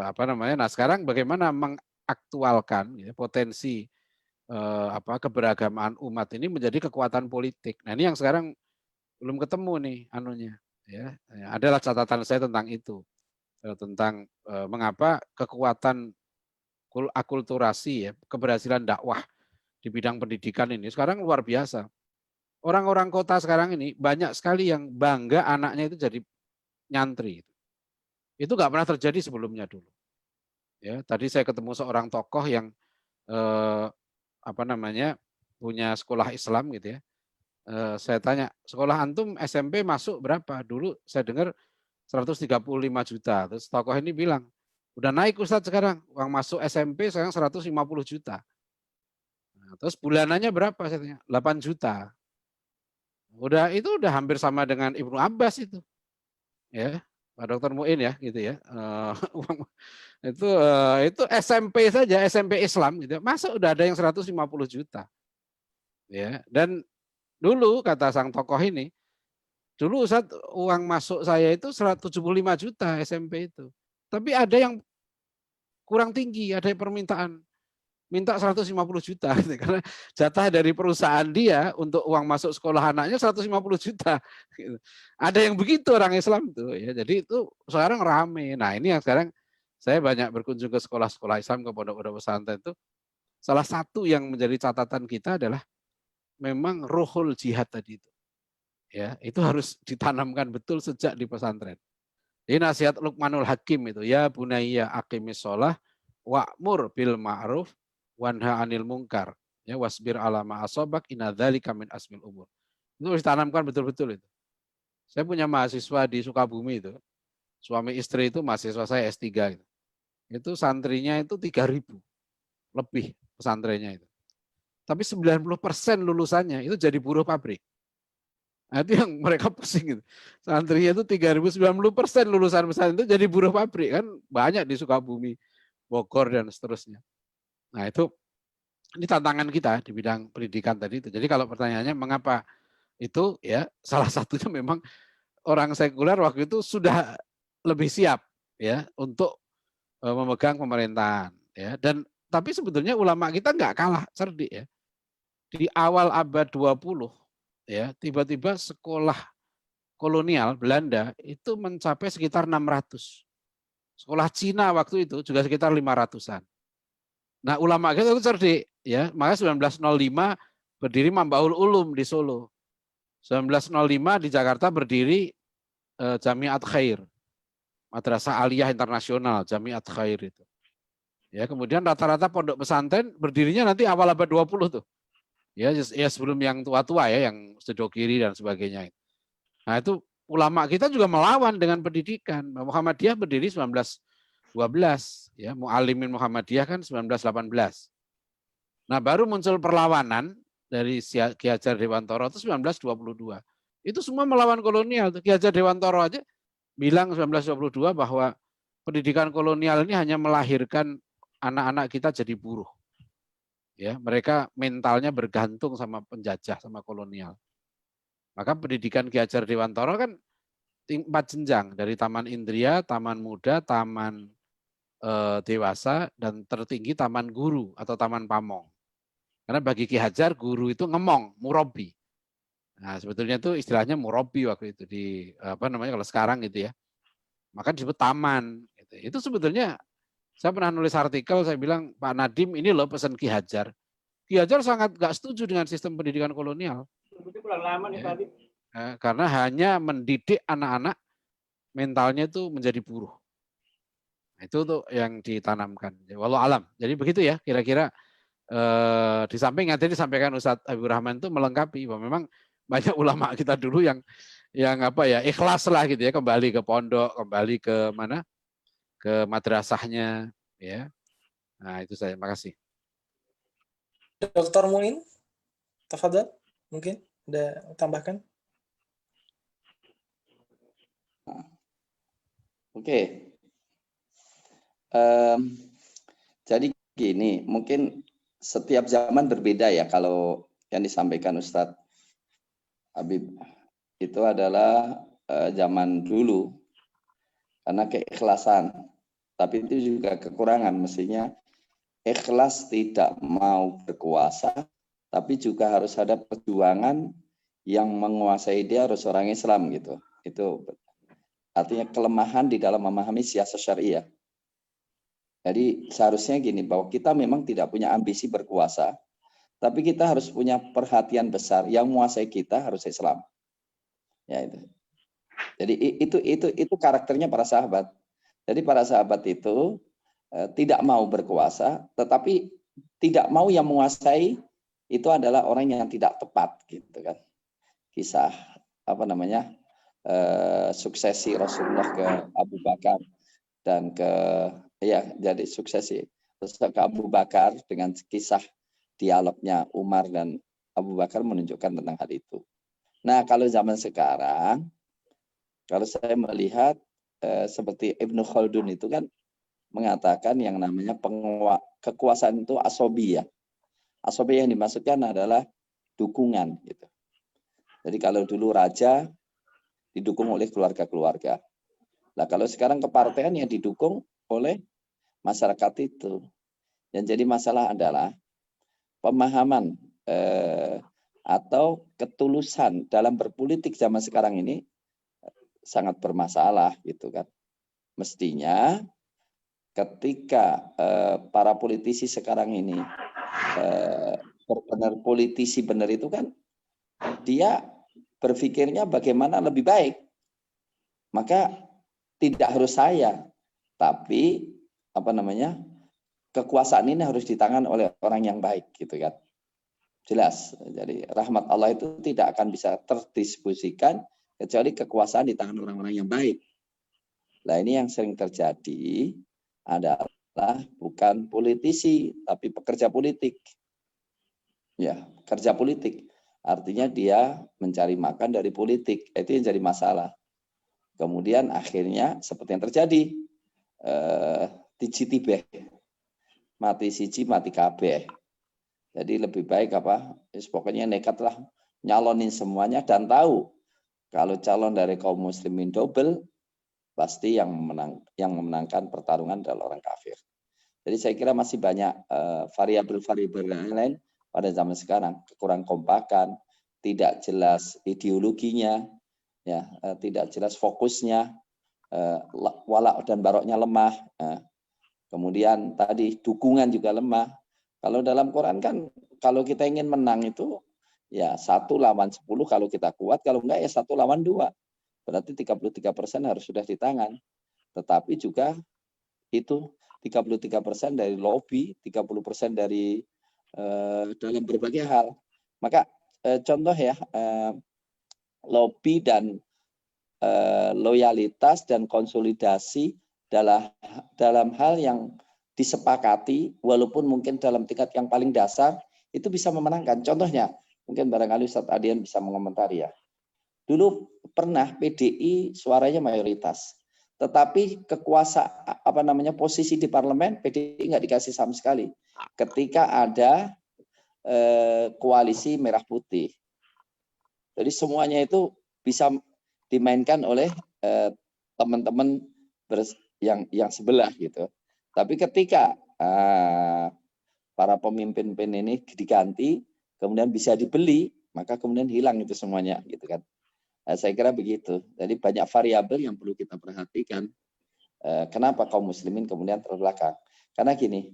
apa namanya? Nah, sekarang bagaimana mengaktualkan ya, potensi keberagaman umat ini menjadi kekuatan politik. Nah, ini yang sekarang belum ketemu nih anunya, ya. Adalah catatan saya tentang itu. Tentang mengapa kekuatan akulturasi ya, keberhasilan dakwah di bidang pendidikan ini sekarang luar biasa. Orang-orang kota sekarang ini banyak sekali yang bangga anaknya itu jadi nyantri. Itu nggak pernah terjadi sebelumnya dulu. Ya, tadi saya ketemu seorang tokoh yang punya sekolah Islam gitu ya. Saya tanya, sekolah antum SMP masuk berapa? Dulu saya dengar 135 juta. Terus tokoh ini bilang, udah naik Ustadz sekarang, uang masuk SMP sekarang 150 juta. Terus bulanannya berapa? Saya tanya, 8 juta. Itu udah hampir sama dengan Ibnu Abbas itu. Ya, Pak Dr. Muin ya gitu ya. Itu SMP saja, SMP Islam gitu. Masa udah ada yang 150 juta. Ya, dan dulu kata sang tokoh ini, dulu Ustadz uang masuk saya itu 175 juta SMP itu. Tapi ada yang kurang tinggi, ada yang permintaan minta 150 juta gitu. Karena jatah dari perusahaan dia untuk uang masuk sekolah anaknya 150 juta gitu. Ada yang begitu orang Islam tuh ya. Jadi itu sekarang rame. Nah, ini yang sekarang saya banyak berkunjung ke sekolah-sekolah Islam, ke pondok-pondok pesantren itu. Salah satu yang menjadi catatan kita adalah memang ruhul jihad tadi itu. Ya, itu harus ditanamkan betul sejak di pesantren. Ini nasihat Luqmanul Hakim itu, ya bunayya aqimis shalah wa'mur bil ma'ruf wanha anil munkar, ya wasbir ala ma asobak inna dzalika min asmil umur. Itu harus ditanamkan betul-betul itu. Saya punya mahasiswa di Sukabumi itu, suami istri itu mahasiswa saya S3 itu. Itu santrinya itu 3.000 lebih pesantrennya itu. Tapi 90% lulusannya itu jadi buruh pabrik. Nah, itu yang mereka pusing gitu. Santrinya itu 3.090% lulusan pesantren itu jadi buruh pabrik, kan banyak di Sukabumi, Bogor dan seterusnya. Nah, itu ini tantangan kita di bidang pendidikan tadi itu. Jadi kalau pertanyaannya mengapa itu, ya salah satunya memang orang sekuler waktu itu sudah lebih siap ya untuk memegang pemerintahan ya. Dan tapi sebetulnya ulama kita nggak kalah cerdik ya. Di awal abad 20 ya, tiba-tiba sekolah kolonial Belanda itu mencapai sekitar 600. Sekolah Cina waktu itu juga sekitar 500-an. Nah, ulama kita itu cerdik ya. Maka 1905 berdiri Mambaul Ulum di Solo. 1905 di Jakarta berdiri Jamiat Khair. Madrasah Aliyah Internasional, Jamiat Khair itu. Ya, kemudian rata-rata pondok pesantren berdirinya nanti awal abad 20 tuh. Ya sebelum yang tua-tua ya, yang Sedokiri dan sebagainya. Nah, itu ulama kita juga melawan dengan pendidikan. Muhammadiyah berdiri 1912, ya, Mu'alimin Muhammadiyah kan 1918. Nah, baru muncul perlawanan dari Ki Hajar Dewantoro itu 1922. Itu semua melawan kolonial. Ki Hajar Dewantoro aja bilang 1922 bahwa pendidikan kolonial ini hanya melahirkan anak-anak kita jadi buruh. Ya, mereka mentalnya bergantung sama penjajah, sama kolonial. Maka pendidikan Ki Hajar Dewantoro kan 4 jenjang, dari taman indria, taman muda, taman dewasa, dan tertinggi taman guru atau taman pamong. Karena bagi Ki Hajar guru itu ngemong, murabi. Nah, sebetulnya itu istilahnya murabi waktu itu di apa namanya kalau sekarang gitu ya. Maka disebut taman. Gitu. Itu sebetulnya saya pernah nulis artikel, saya bilang Pak Nadiem ini loh pesan Ki Hajar. Ki Hajar sangat nggak setuju dengan sistem pendidikan kolonial. Ya. Karena hanya mendidik anak-anak mentalnya itu menjadi buruh. Nah, itu tuh yang ditanamkan. Walau alam. Jadi begitu ya kira-kira di samping yang tadi disampaikan Ustadz Habibur Rahman itu melengkapi bahwa memang banyak ulama kita dulu yang apa ya ikhlas lah gitu ya kembali ke pondok, kembali ke mana ke madrasahnya ya. Nah itu saya makasih. Dr. Muin, tafadhol, mungkin ada tambahkan? Oke. Jadi gini, mungkin setiap zaman berbeda ya kalau yang disampaikan Ustadz Habib itu adalah zaman dulu karena keikhlasan, tapi itu juga kekurangan, mestinya ikhlas tidak mau berkuasa, tapi juga harus ada perjuangan yang menguasai dia harus orang Islam gitu. Itu artinya kelemahan di dalam memahami siasat syariah. Jadi seharusnya gini, bahwa kita memang tidak punya ambisi berkuasa, tapi kita harus punya perhatian besar yang menguasai kita harus Islam. Ya itu. Jadi itu karakternya para sahabat. Jadi para sahabat itu tidak mau berkuasa, tetapi tidak mau yang menguasai itu adalah orang yang tidak tepat, gitu kan. Kisah apa namanya suksesi Rasulullah ke Abu Bakar dan ke jadi suksesi ke Abu Bakar dengan kisah dialognya Umar dan Abu Bakar menunjukkan tentang hal itu. Nah kalau zaman sekarang, kalau saya melihat seperti Ibnu Khaldun itu kan mengatakan yang namanya kekuasaan itu asobi ya. Asobi yang dimaksudkan adalah dukungan gitu. Jadi kalau dulu raja didukung oleh keluarga-keluarga. Nah kalau sekarang kepartean yang didukung oleh masyarakat itu. Yang jadi masalah adalah pemahaman atau ketulusan dalam berpolitik zaman sekarang ini sangat bermasalah gitu kan. Mestinya ketika para politisi sekarang ini benar politisi benar itu kan dia berpikirnya bagaimana lebih baik, maka tidak harus saya, tapi apa namanya kekuasaan ini harus di tangan oleh orang yang baik gitu kan, jelas. Jadi rahmat Allah itu tidak akan bisa terdistribusikan kecuali kekuasaan di tangan orang-orang yang baik. Nah ini yang sering terjadi adalah bukan politisi tapi pekerja politik. Ya, kerja politik. Artinya dia mencari makan dari politik. Itu yang jadi masalah. Kemudian akhirnya seperti yang terjadi. Tijitibeh. Mati siji, mati kabeh. Jadi lebih baik apa? Pokoknya nekatlah nyalonin semuanya dan tahu kalau calon dari kaum muslimin double pasti yang memenangkan pertarungan adalah orang kafir. Jadi saya kira masih banyak variabel-variabel lain pada zaman sekarang, kekurangan kompakan, tidak jelas ideologinya, ya, tidak jelas fokusnya, walak dan baroknya lemah, kemudian tadi dukungan juga lemah. Kalau dalam Quran kan, kalau kita ingin menang itu ya 1 lawan 10 kalau kita kuat, kalau enggak ya 1 lawan 2. Berarti 33% harus sudah di tangan. Tetapi juga itu 33% dari lobby, 30% dari dalam berbagai hal. Maka contoh ya, lobby dan loyalitas dan konsolidasi dalam hal yang disepakati, walaupun mungkin dalam tingkat yang paling dasar, itu bisa memenangkan. Contohnya, mungkin barangkali Ustadz Adian bisa mengomentari ya. Dulu pernah PDI suaranya mayoritas, tetapi posisi di parlemen PDI nggak dikasih sama sekali. Ketika ada koalisi merah putih, jadi semuanya itu bisa dimainkan oleh teman-teman yang sebelah gitu. Tapi ketika para pemimpin ini diganti, kemudian bisa dibeli, maka kemudian hilang itu semuanya gitu kan. Saya kira begitu. Jadi banyak variabel yang perlu kita perhatikan. Kenapa kaum muslimin kemudian terbelakang? Karena gini,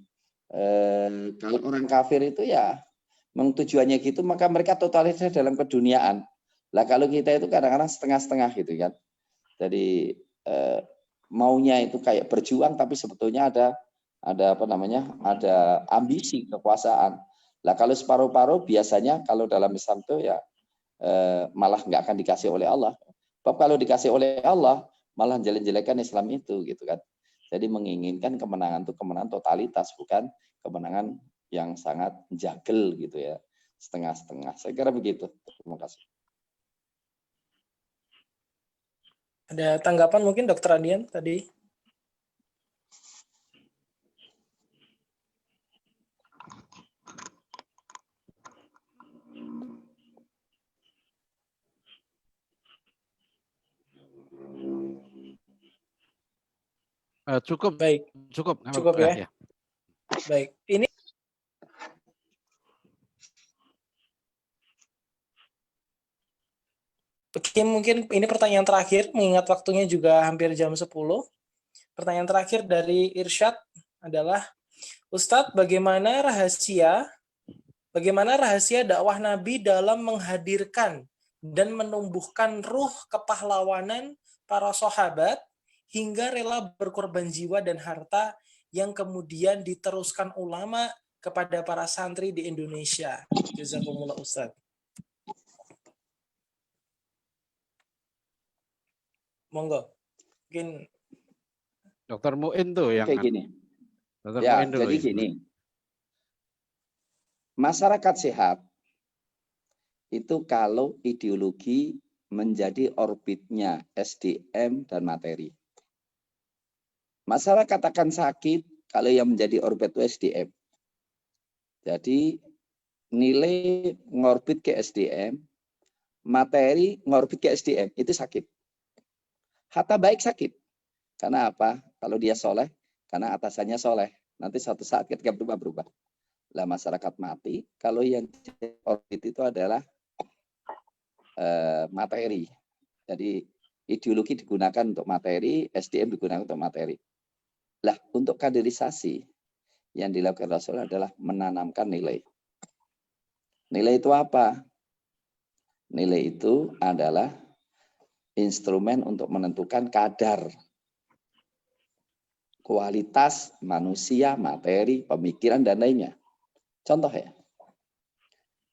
kalau orang kafir itu ya memang tujuannya gitu, maka mereka totalitas dalam keduniaan. Lah kalau kita itu kadang-kadang setengah-setengah gitu kan. Jadi maunya itu kayak berjuang, tapi sebetulnya ada apa namanya, ada ambisi kekuasaan. Lah kalau separuh-paruh biasanya kalau dalam Islam itu ya malah nggak akan dikasih oleh Allah. Sebab kalau dikasih oleh Allah malah jelek-jelekan Islam itu gitu kan. Jadi menginginkan kemenangan itu kemenangan totalitas, bukan kemenangan yang sangat jagel gitu ya, setengah-setengah. Saya kira begitu. Terima kasih. Ada tanggapan mungkin Dr. Adian tadi? Cukup, Baik, cukup ya. Baik, ini mungkin ini pertanyaan terakhir, mengingat waktunya juga hampir jam 10. Pertanyaan terakhir dari Irsyad adalah, Ustadz, bagaimana rahasia dakwah Nabi dalam menghadirkan dan menumbuhkan ruh kepahlawanan para sahabat hingga rela berkorban jiwa dan harta yang kemudian diteruskan ulama kepada para santri di Indonesia? Jazakumullah Ustadz. Monggo. Mungkin Dr. Muin tuh yang kayak gini. Dr. Ya, Muin dulu jadi gini. Masyarakat sehat itu kalau ideologi menjadi orbitnya SDM dan materi. Masyarakat akan sakit kalau yang menjadi orbit itu SDM. Jadi nilai ngorbit ke SDM, materi ngorbit ke SDM, itu sakit. Harta baik sakit. Karena apa? Kalau dia soleh, karena atasannya soleh. Nanti suatu saat ketika berubah. Lah masyarakat mati, kalau yang orbit itu adalah materi. Jadi ideologi digunakan untuk materi, SDM digunakan untuk materi. Lah untuk kaderisasi yang dilakukan Rasul adalah menanamkan nilai. Nilai itu apa? Nilai itu adalah instrumen untuk menentukan kadar kualitas manusia, materi, pemikiran, dan lainnya. Contoh ya,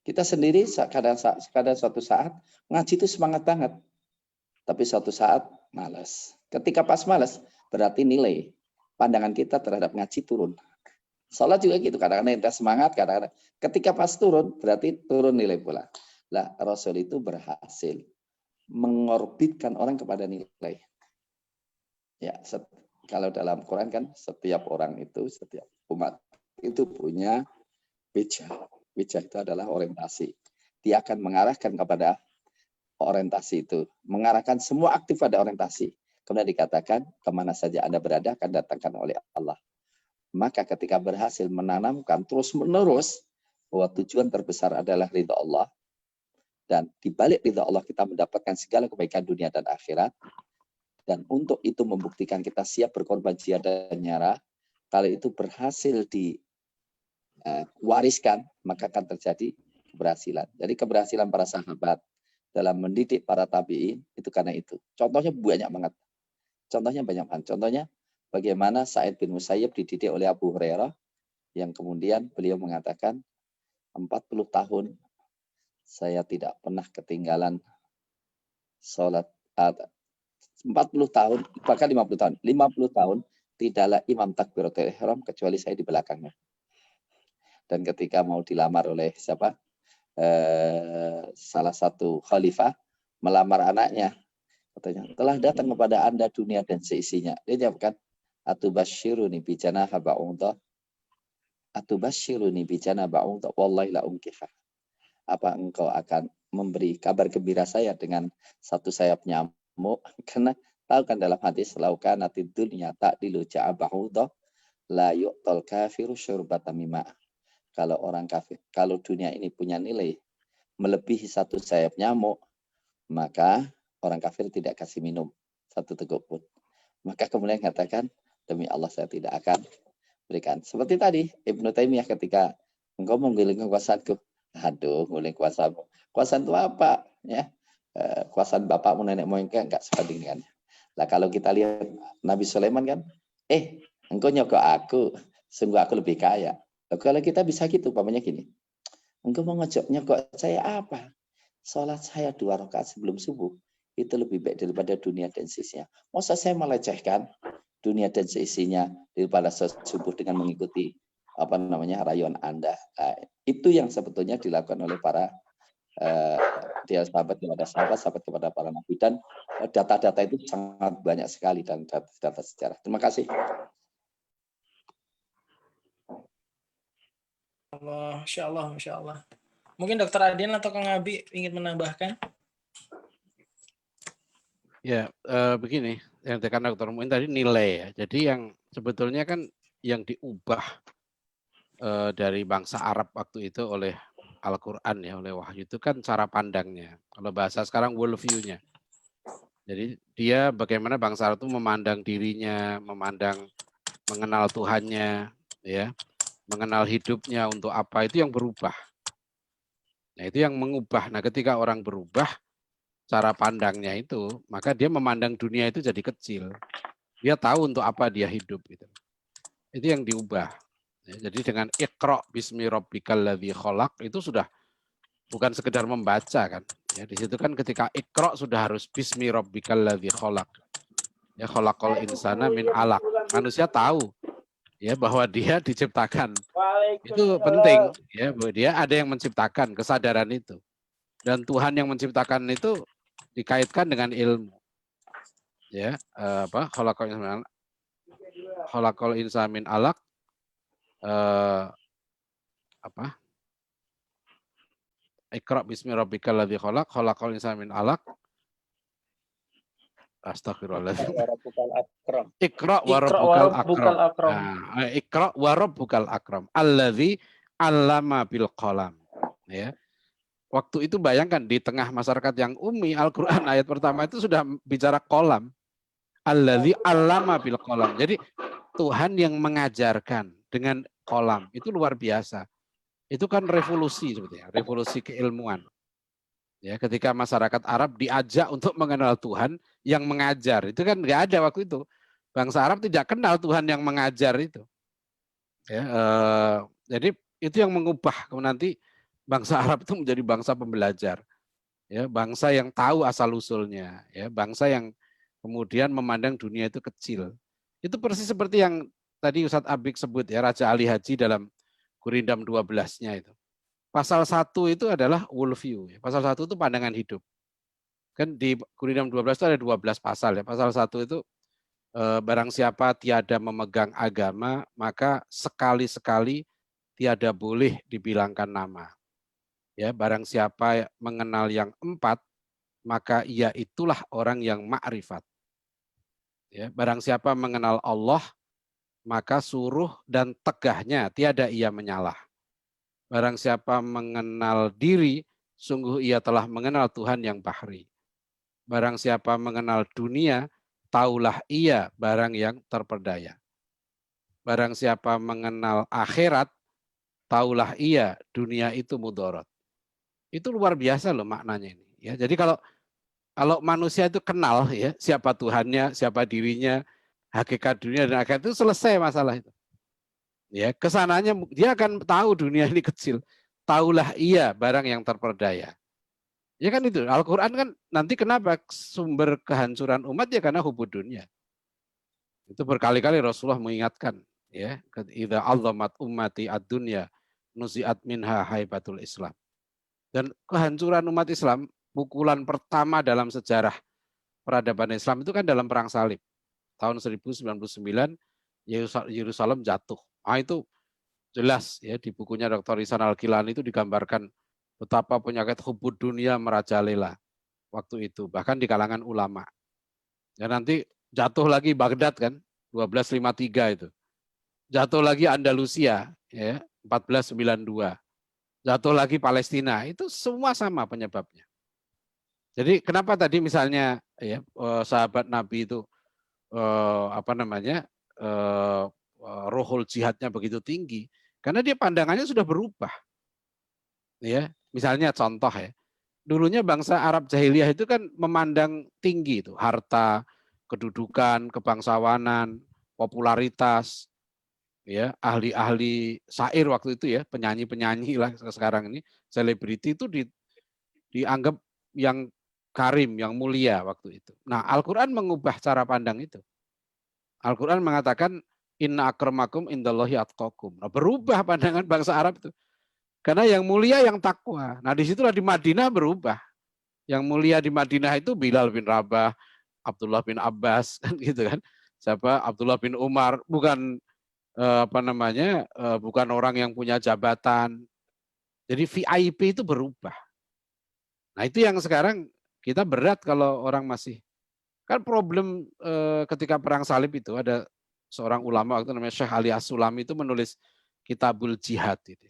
kita sendiri kadang suatu saat ngaji itu semangat banget, tapi suatu saat malas. Ketika pas malas, berarti nilai pandangan kita terhadap ngaji turun. Sholat juga gitu, kadang-kadang kita semangat, kadang-kadang ketika pas turun, berarti turun nilai pula. Lah, Rasul itu berhasil mengorbitkan orang kepada nilai. Ya, kalau dalam Quran kan setiap orang itu, setiap umat itu punya wijah. Wijah itu adalah orientasi. Dia akan mengarahkan kepada orientasi itu. Mengarahkan semua aktif pada orientasi. Kemudian dikatakan, kemana saja Anda berada akan datangkan oleh Allah. Maka ketika berhasil menanamkan terus-menerus bahwa tujuan terbesar adalah ridha Allah. Dan di balik ridha Allah kita mendapatkan segala kebaikan dunia dan akhirat. Dan untuk itu membuktikan kita siap berkorban jiwa dan nyara. Kalau itu berhasil diwariskan, maka akan terjadi keberhasilan. Jadi keberhasilan para sahabat dalam mendidik para tabi'in itu karena itu. Contohnya banyak banget. Contohnya bagaimana Sa'id bin Musayyib dididik oleh Abu Hurairah yang kemudian beliau mengatakan 40 tahun saya tidak pernah ketinggalan sholat. 40 tahun, bahkan 50 tahun. 50 tahun tidaklah imam takbiratul ihram kecuali saya di belakangnya. Dan ketika mau dilamar oleh siapa? Salah satu khalifah melamar anaknya. Katanya, telah datang kepada Anda dunia dan seisinya. Dia jawabkan, Atubashiruni bijana ba'udha. Atubashiruni bijana ba'udha. Wallahi la unkifah. Apa engkau akan memberi kabar gembira saya dengan satu sayap nyamuk? Karena tahu kan dalam hadis, laukan natid dunya ta'dilu ja'a ba'udha la yu'tal kafiru syurbata mimma. Kalau orang kafir, kalau dunia ini punya nilai melebihi satu sayap nyamuk, maka orang kafir tidak kasih minum satu teguk pun. Maka kemudian katakan, demi Allah saya tidak akan berikan. Seperti tadi Ibnu Taimiyah ketika engkau menggiling kekuasaanku, aduh guling kuasamu. Kuasaan itu apa? Ya, kuasaan bapakmu nenek moyang enggak sebanding dengannya. Lah kalau kita lihat Nabi Sulaiman kan, engkau nyokok aku, sungguh aku lebih kaya. Lalu kalau kita bisa gitu, umpamanya gini, engkau mau nyokok saya apa? Sholat saya 2 rakaat sebelum subuh itu lebih baik daripada dunia dan seisinya. Masa saya melecehkan dunia dan seisinya daripada subuh dengan mengikuti rayuan Anda. Nah, itu yang sebetulnya dilakukan oleh para dia sahabat kepada sahabat kepada para nabi, dan data-data itu sangat banyak sekali dan data sejarah. Terima kasih. Masya Allah. Mungkin Dokter Adian atau Kang Abi ingin menambahkan? Ya, begini, yang dikatakan Dr. Muin tadi nilai ya. Jadi yang sebetulnya kan yang diubah dari bangsa Arab waktu itu oleh Al-Quran ya, oleh wahyu itu kan cara pandangnya. Kalau bahasa sekarang world view-nya. Jadi dia bagaimana bangsa Arab itu memandang dirinya, mengenal Tuhannya, ya, mengenal hidupnya untuk apa, itu yang berubah. Nah itu yang mengubah. Nah ketika orang berubah cara pandangnya itu, maka dia memandang dunia itu jadi kecil. Dia tahu untuk apa dia hidup. Gitu. Itu yang diubah. Ya, jadi dengan Iqra bismi rabbikal ladzi khalaq itu sudah bukan sekedar membaca kan. Ya, di situ kan ketika Iqra sudah harus bismi rabbikal ladzi khalaq. Ya khalaqal insana min alaq. Manusia tahu ya bahwa dia diciptakan. Itu penting ya, bahwa dia ada yang menciptakan, kesadaran itu. Dan Tuhan yang menciptakan itu dikaitkan dengan ilmu. Ya, khalaqal insana min alaq, Iqra bismi rabbikal ladzi khalaq, khalaqal insana min alaq. Astagfirullahaladzim. Iqra wa rabbukal akram. Nah, Iqra wa rabbukal akram. Alladzi 'allama bil qalam. Ya. Waktu itu bayangkan di tengah masyarakat yang ummi, Al-Qur'an ayat pertama itu sudah bicara kolam. Alladzi 'allama bil qalam. Jadi Tuhan yang mengajarkan dengan kolam. Itu luar biasa. Itu kan revolusi sebetulnya, revolusi keilmuan. Ya, ketika masyarakat Arab diajak untuk mengenal Tuhan yang mengajar, itu kan nggak ada waktu itu. Bangsa Arab tidak kenal Tuhan yang mengajar itu. Ya, jadi itu yang mengubah nanti bangsa Arab itu menjadi bangsa pembelajar, ya, bangsa yang tahu asal usulnya, ya, bangsa yang kemudian memandang dunia itu kecil. Itu persis seperti yang tadi Ustadz Abik sebut ya, Raja Ali Haji dalam Gurindam 12-nya itu. Pasal 1 itu adalah worldview. Pasal 1 itu pandangan hidup. Kan di Gurindam 12 itu ada 12 pasal ya. Pasal 1 itu barang siapa tiada memegang agama, maka sekali-sekali tiada boleh dibilangkan nama. Ya, barang siapa mengenal yang 4, maka ia itulah orang yang ma'rifat. Ya, barang siapa mengenal Allah, maka suruh dan tegahnya tiada ia menyalah. Barang siapa mengenal diri, sungguh ia telah mengenal Tuhan yang bahri. Barang siapa mengenal dunia, taulah ia barang yang terperdaya. Barang siapa mengenal akhirat, taulah ia dunia itu mudarat. Itu luar biasa loh maknanya ini. Ya, jadi kalau manusia itu kenal ya siapa Tuhannya, siapa dirinya, hakikat dunia dan akhirat, itu selesai masalah itu. Ya, kesananya dia akan tahu dunia ini kecil. Taulah ia barang yang terperdaya. Ya kan itu. Al-Quran kan nanti kenapa sumber kehancuran umat ya karena hubud dunia. Itu berkali-kali Rasulullah mengingatkan. Ya, idza azamat ummati ad-dunya nuzi'at minha haibatul Islam. Dan kehancuran umat Islam, pukulan pertama dalam sejarah peradaban Islam itu kan dalam Perang Salib. Tahun 1099 Yerusalem jatuh. Ah itu jelas ya di bukunya Dr. Ihsan Al-Gilani itu digambarkan betapa penyakit hubud dunia merajalela waktu itu, bahkan di kalangan ulama. Dan nanti jatuh lagi Baghdad kan, 1253 itu. Jatuh lagi Andalusia ya, 1492. jatuh lagi Palestina, itu semua sama penyebabnya. Jadi kenapa tadi misalnya ya sahabat Nabi itu ruhul jihadnya begitu tinggi? Karena dia pandangannya sudah berubah. Ya, misalnya contoh ya. Dulunya bangsa Arab jahiliyah itu kan memandang tinggi itu harta, kedudukan, kebangsawanan, popularitas, ya ahli-ahli syair waktu itu ya, penyanyi-penyanyi lah sekarang ini, selebriti itu dianggap yang karim, yang mulia waktu itu. Nah, Al-Quran mengubah cara pandang itu. Al-Quran mengatakan inna akramakum indallahi atqakum. Nah, berubah pandangan bangsa Arab itu. Karena yang mulia yang takwa. Nah, disitulah di Madinah berubah. Yang mulia di Madinah itu Bilal bin Rabah, Abdullah bin Abbas, kan gitu kan. Siapa? Abdullah bin Umar, bukan bukan orang yang punya jabatan. Jadi VIP itu berubah. Nah, itu yang sekarang kita berat kalau orang masih kan problem ketika perang salib itu ada seorang ulama waktu namanya Syekh Ali As-Sulami itu menulis Kitabul Jihad itu.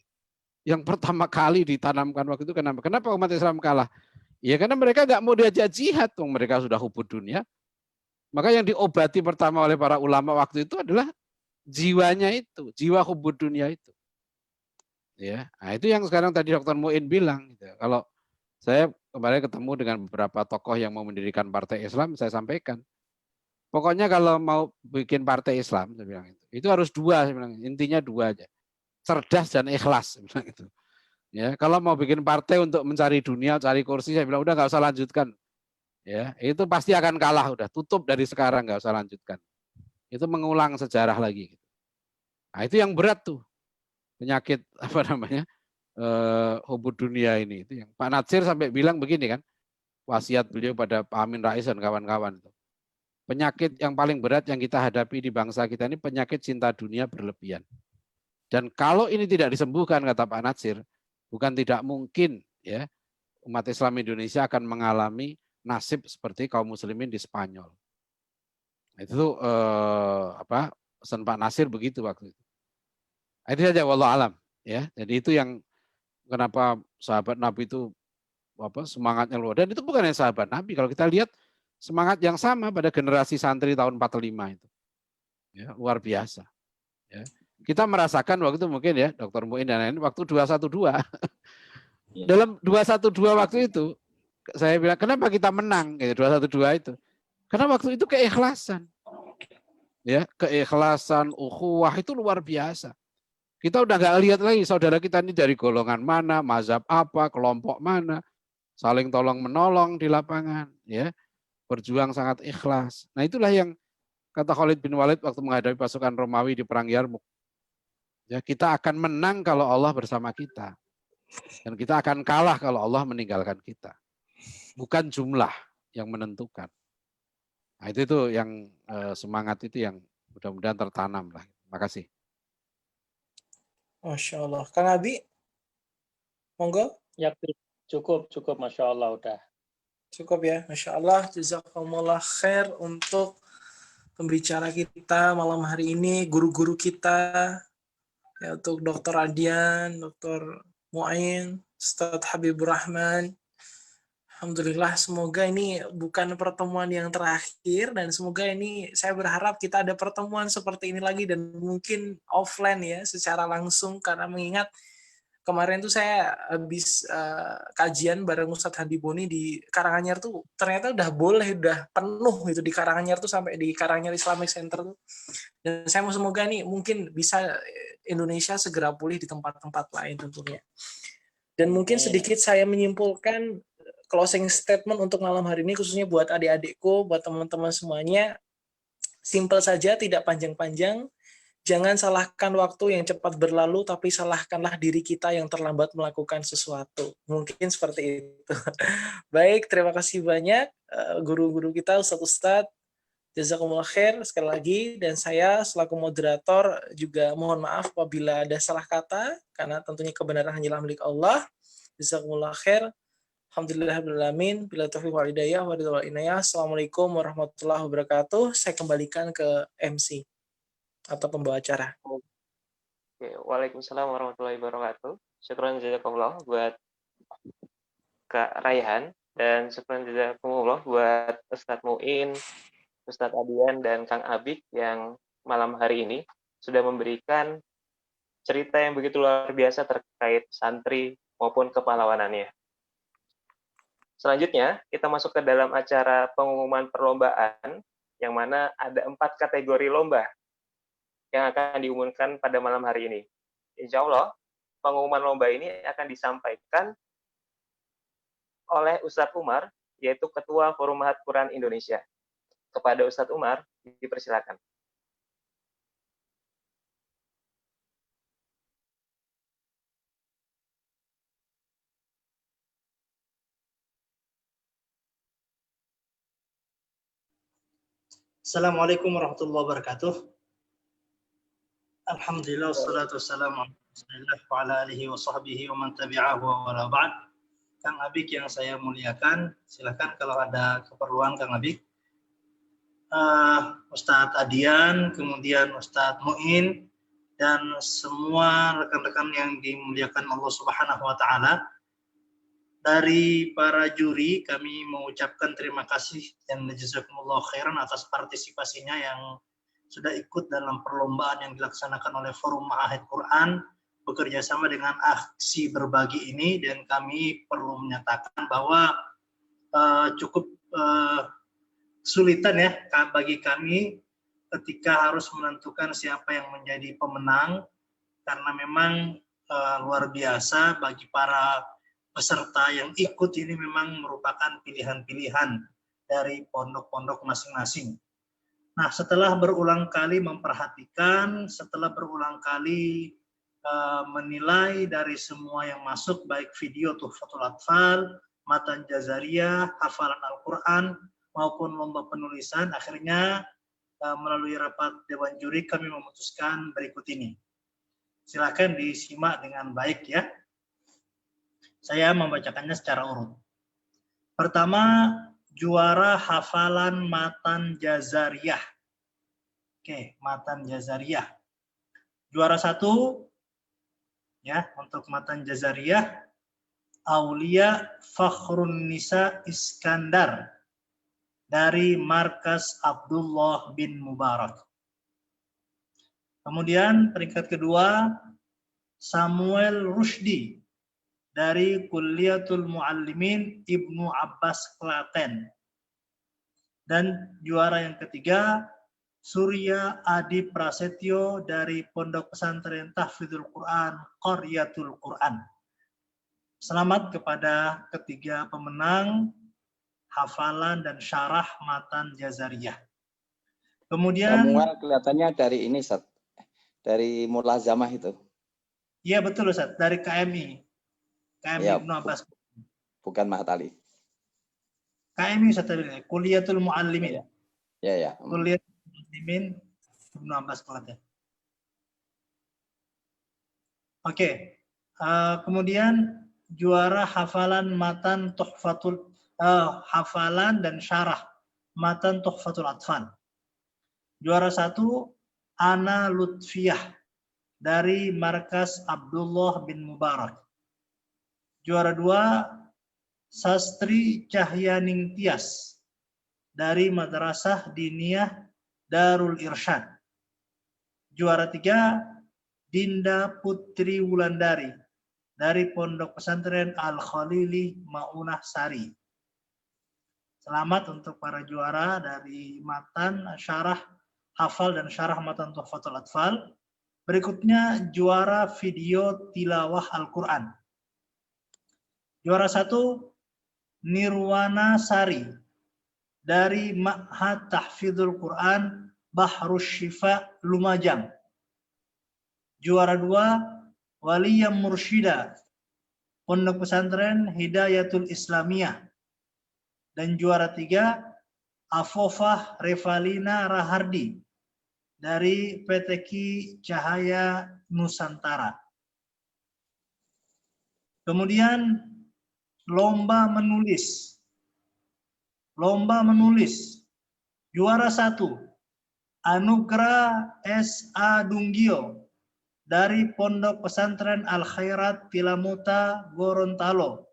Yang pertama kali ditanamkan waktu itu kenapa umat Islam kalah? Ya karena mereka nggak mau diajak jihad, mereka sudah hubud dunia. Maka yang diobati pertama oleh para ulama waktu itu adalah jiwanya itu, jiwa hubud dunia itu. Ya, nah itu yang sekarang tadi Dr. Muin bilang. Gitu. Kalau saya kemarin ketemu dengan beberapa tokoh yang mau mendirikan partai Islam, saya sampaikan. Pokoknya kalau mau bikin partai Islam, saya bilang itu harus dua, saya bilang intinya dua aja. Cerdas dan ikhlas, saya bilang itu. Ya, kalau mau bikin partai untuk mencari dunia, cari kursi, saya bilang udah nggak usah lanjutkan. Ya, itu pasti akan kalah, udah tutup dari sekarang, nggak usah lanjutkan. Itu mengulang sejarah lagi. Nah, itu yang berat tuh penyakit hubud dunia ini. Itu yang Pak Natsir sampai bilang begini kan, wasiat beliau pada Pak Amin Rais dan kawan-kawan. Penyakit yang paling berat yang kita hadapi di bangsa kita ini penyakit cinta dunia berlebihan. Dan kalau ini tidak disembuhkan, kata Pak Natsir, bukan tidak mungkin ya umat Islam Indonesia akan mengalami nasib seperti kaum muslimin di Spanyol. Itu pesan Pak Nasir begitu waktu itu. Itu saja wallahu alam ya. Jadi itu yang kenapa sahabat Nabi itu semangatnya luar, dan itu bukan hanya sahabat Nabi, kalau kita lihat semangat yang sama pada generasi santri tahun 45 itu. Ya, luar biasa. Ya. Kita merasakan waktu itu mungkin ya, Dr. Muin dan lain waktu 212. Dalam 212 waktu itu saya bilang kenapa kita menang gitu 212 itu. Karena waktu itu keikhlasan. Ya, keikhlasan, ukhuwah itu luar biasa. Kita udah nggak lihat lagi saudara kita ini dari golongan mana, mazhab apa, kelompok mana, saling tolong menolong di lapangan, ya, berjuang sangat ikhlas. Nah itulah yang kata Khalid bin Walid waktu menghadapi pasukan Romawi di perang Yarmuk. Ya, kita akan menang kalau Allah bersama kita, dan kita akan kalah kalau Allah meninggalkan kita. Bukan jumlah yang menentukan. Nah itu yang semangat itu yang mudah-mudahan tertanam lah. Terima kasih. Masya Allah. Kang Abi, monggo. Ya, cukup, Masya Allah udah. Cukup ya, Masya Allah. Jazakumullah khair untuk pembicara kita malam hari ini, guru-guru kita, ya, untuk Dr. Adian, Dr. Mu'in, Ustadz Habibur Rahman. Alhamdulillah, semoga ini bukan pertemuan yang terakhir, dan semoga ini saya berharap kita ada pertemuan seperti ini lagi, dan mungkin offline ya, secara langsung, karena mengingat kemarin tuh saya habis kajian bareng Ustadz Hadi Boni di Karanganyar tuh, ternyata udah penuh gitu di Karanganyar tuh, sampai di Karanganyar Islamic Center tuh. Dan saya mau semoga nih mungkin bisa Indonesia segera pulih di tempat-tempat lain tentunya. Dan mungkin sedikit saya menyimpulkan closing statement untuk malam hari ini, khususnya buat adik-adikku, buat teman-teman semuanya, simpel saja, tidak panjang-panjang. Jangan salahkan waktu yang cepat berlalu, tapi salahkanlah diri kita yang terlambat melakukan sesuatu. Mungkin seperti itu. Baik, terima kasih banyak guru-guru kita, Ustadz. Jazakumullah khair sekali lagi, dan saya selaku moderator juga mohon maaf apabila ada salah kata, karena tentunya kebenaran hanyalah milik Allah. Jazakumullah khair. Alhamdulillahirrahmanirrahim. Bila taufiq wal hidayah wa ridha wal inayah. Assalamualaikum warahmatullahi wabarakatuh. Saya kembalikan ke MC atau pembawa acara. Oke, Waalaikumsalam warahmatullahi wabarakatuh. Syukran jazakumullah buat Kak Raihan dan syukran jazakumullah buat Ustadz Muin, Ustadz Adian dan Kang Abik yang malam hari ini sudah memberikan cerita yang begitu luar biasa terkait santri maupun kepahlawanannya. Selanjutnya, kita masuk ke dalam acara pengumuman perlombaan yang mana ada 4 kategori lomba yang akan diumumkan pada malam hari ini. Insya Allah, pengumuman lomba ini akan disampaikan oleh Ustadz Umar, yaitu Ketua Forum Mahat Quran Indonesia. Kepada Ustadz Umar, dipersilakan. Assalamualaikum warahmatullahi wabarakatuh. Alhamdulillah wassalatu wassalamu ala alihi wa sahbihi wa man tabi'ahu wa wala ba'd. Kang Abik yang saya muliakan, silakan kalau ada keperluan Kang Abik. Ustadz Adian, kemudian Ustadz Muin, dan semua rekan-rekan yang dimuliakan Allah Subhanahu wa Ta'ala. Dari para juri, kami mengucapkan terima kasih dan jazakumullah khairan atas partisipasinya yang sudah ikut dalam perlombaan yang dilaksanakan oleh Forum Mahat Quran bekerja sama dengan aksi berbagi ini, dan kami perlu menyatakan bahwa cukup kesulitan ya bagi kami ketika harus menentukan siapa yang menjadi pemenang, karena memang luar biasa bagi para peserta yang ikut ini memang merupakan pilihan-pilihan dari pondok-pondok masing-masing. Nah, setelah berulang kali memperhatikan, setelah berulang kali menilai dari semua yang masuk, baik video Tuhfatul Atfal, Matan Jazariyah, hafalan Al-Quran, maupun lomba penulisan, akhirnya melalui rapat Dewan Juri kami memutuskan berikut ini. Silakan disimak dengan baik ya. Saya membacakannya secara urut. Pertama, juara hafalan Matan Jazariyah. Oke, Matan Jazariyah. Juara 1 ya untuk Matan Jazariyah, Aulia Fakhrun Nisa Iskandar dari Markas Abdullah bin Mubarak. Kemudian peringkat kedua, Samuel Rushdi dari Kulliyatul Muallimin Ibnu Abbas Klaten. Dan juara yang ketiga, Surya Adi Prasetyo dari Pondok Pesantren Tahfidzul Quran Qaryatul Quran. Selamat kepada ketiga pemenang hafalan dan syarah Matan Jazariyah. Kemudian Samuel kelihatannya dari ini, Ustaz. Dari Mulazamah itu. Iya betul Ustaz, dari KMI. KMI Ya, Ibnu Abbas. bukan Mahat Ali. KMI Ustaz tadi, Kulliyatul Muallimin. Ya. Kulliyatul Muallimin Ibnu Abbas Klaten. Oke. Kemudian juara hafalan Matan Tuhfatul hafalan dan syarah Matan Tuhfatul Atfal. Juara 1 Ana Lutfiyah dari Markas Abdullah bin Mubarak. Juara 2 Sastri Cahyaning Tias dari Madrasah Diniyah Darul Irsyad. Juara 3 Dinda Putri Wulandari dari Pondok Pesantren Al-Khalili Maunah Sari. Selamat untuk para juara dari Matan Syarah Hafal dan Syarah Matan Tuhfatul Atfal. Berikutnya juara video tilawah Al-Quran. Juara 1 Nirwana Sari dari Ma'had Tahfidzul Quran Bahrus Syifa Lumajang. Juara 2 Waliyam Mursyida Pondok Pesantren Hidayatul Islamiyah. Dan juara 3 Afofah Revalina Rahardi dari PTQ Cahaya Nusantara. Kemudian lomba menulis. Lomba menulis. Juara 1 Anugrah S.A. Dunggio dari Pondok Pesantren Al Khairat Tilamuta Gorontalo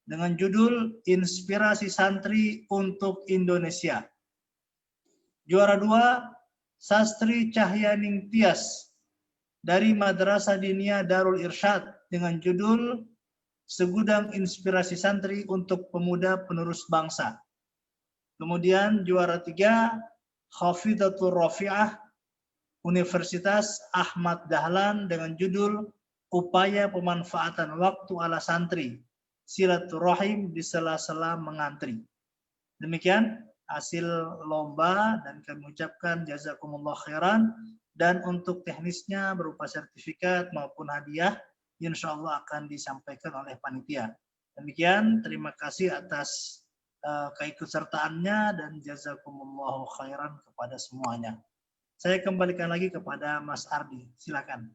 dengan judul Inspirasi Santri untuk Indonesia. Juara 2, Sastri Cahyaning Tias dari Madrasah Diniyah Darul Irsyad dengan judul Segudang Inspirasi Santri untuk Pemuda Penerus Bangsa. Kemudian juara 3, Khafidatul Rafi'ah Universitas Ahmad Dahlan dengan judul Upaya Pemanfaatan Waktu ala Santri, Silaturahim di Sela-sela Mengantri. Demikian hasil lomba dan kami ucapkan jazakumullah khairan, dan untuk teknisnya berupa sertifikat maupun hadiah insya Allah akan disampaikan oleh panitia. Demikian, terima kasih atas keikutsertaannya dan jazakumullah khairan kepada semuanya. Saya kembalikan lagi kepada Mas Ardi, silakan.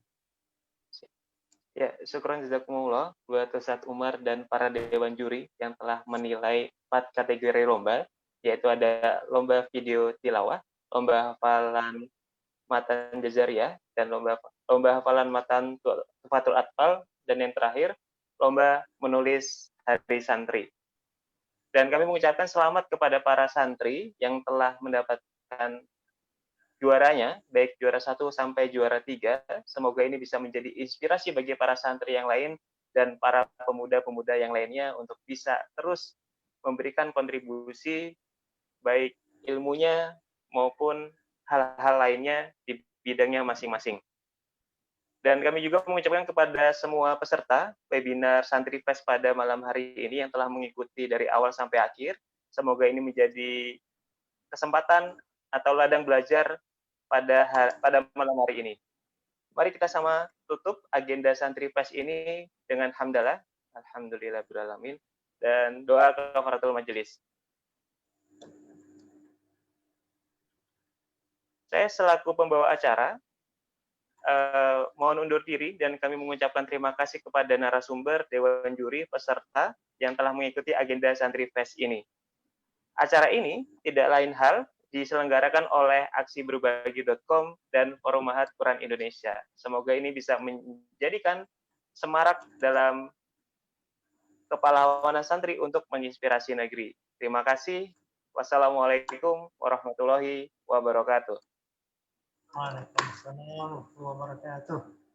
Ya, syukron jazakumullah buat Ustadz Umar dan para dewan juri yang telah menilai 4 kategori lomba, yaitu ada lomba video tilawah, lomba hafalan matan jazariyah, dan lomba hafalan matan tufatul atfal, dan yang terakhir lomba menulis hari santri. Dan kami mengucapkan selamat kepada para santri yang telah mendapatkan juaranya, baik juara 1 sampai juara 3. Semoga ini bisa menjadi inspirasi bagi para santri yang lain dan para pemuda-pemuda yang lainnya untuk bisa terus memberikan kontribusi baik ilmunya maupun hal-hal lainnya di bidangnya masing-masing. Dan kami juga mengucapkan kepada semua peserta webinar Santri Fest pada malam hari ini yang telah mengikuti dari awal sampai akhir. Semoga ini menjadi kesempatan atau ladang belajar pada malam hari ini. Mari kita sama tutup agenda Santri Fest ini dengan hamdalah, alhamdulillahirabbil alamin, dan doa kafaratul majelis. Saya selaku pembawa acara mohon undur diri dan kami mengucapkan terima kasih kepada narasumber, dewan juri, peserta yang telah mengikuti agenda Santri Fest ini. Acara ini tidak lain hal diselenggarakan oleh aksiberbagi.com dan Forum Mahat Quran Indonesia. Semoga ini bisa menjadikan semarak dalam kepala santri untuk menginspirasi negeri. Terima kasih. Wassalamualaikum warahmatullahi wabarakatuh. Waalaikumsalam warahmatullahi wabarakatuh.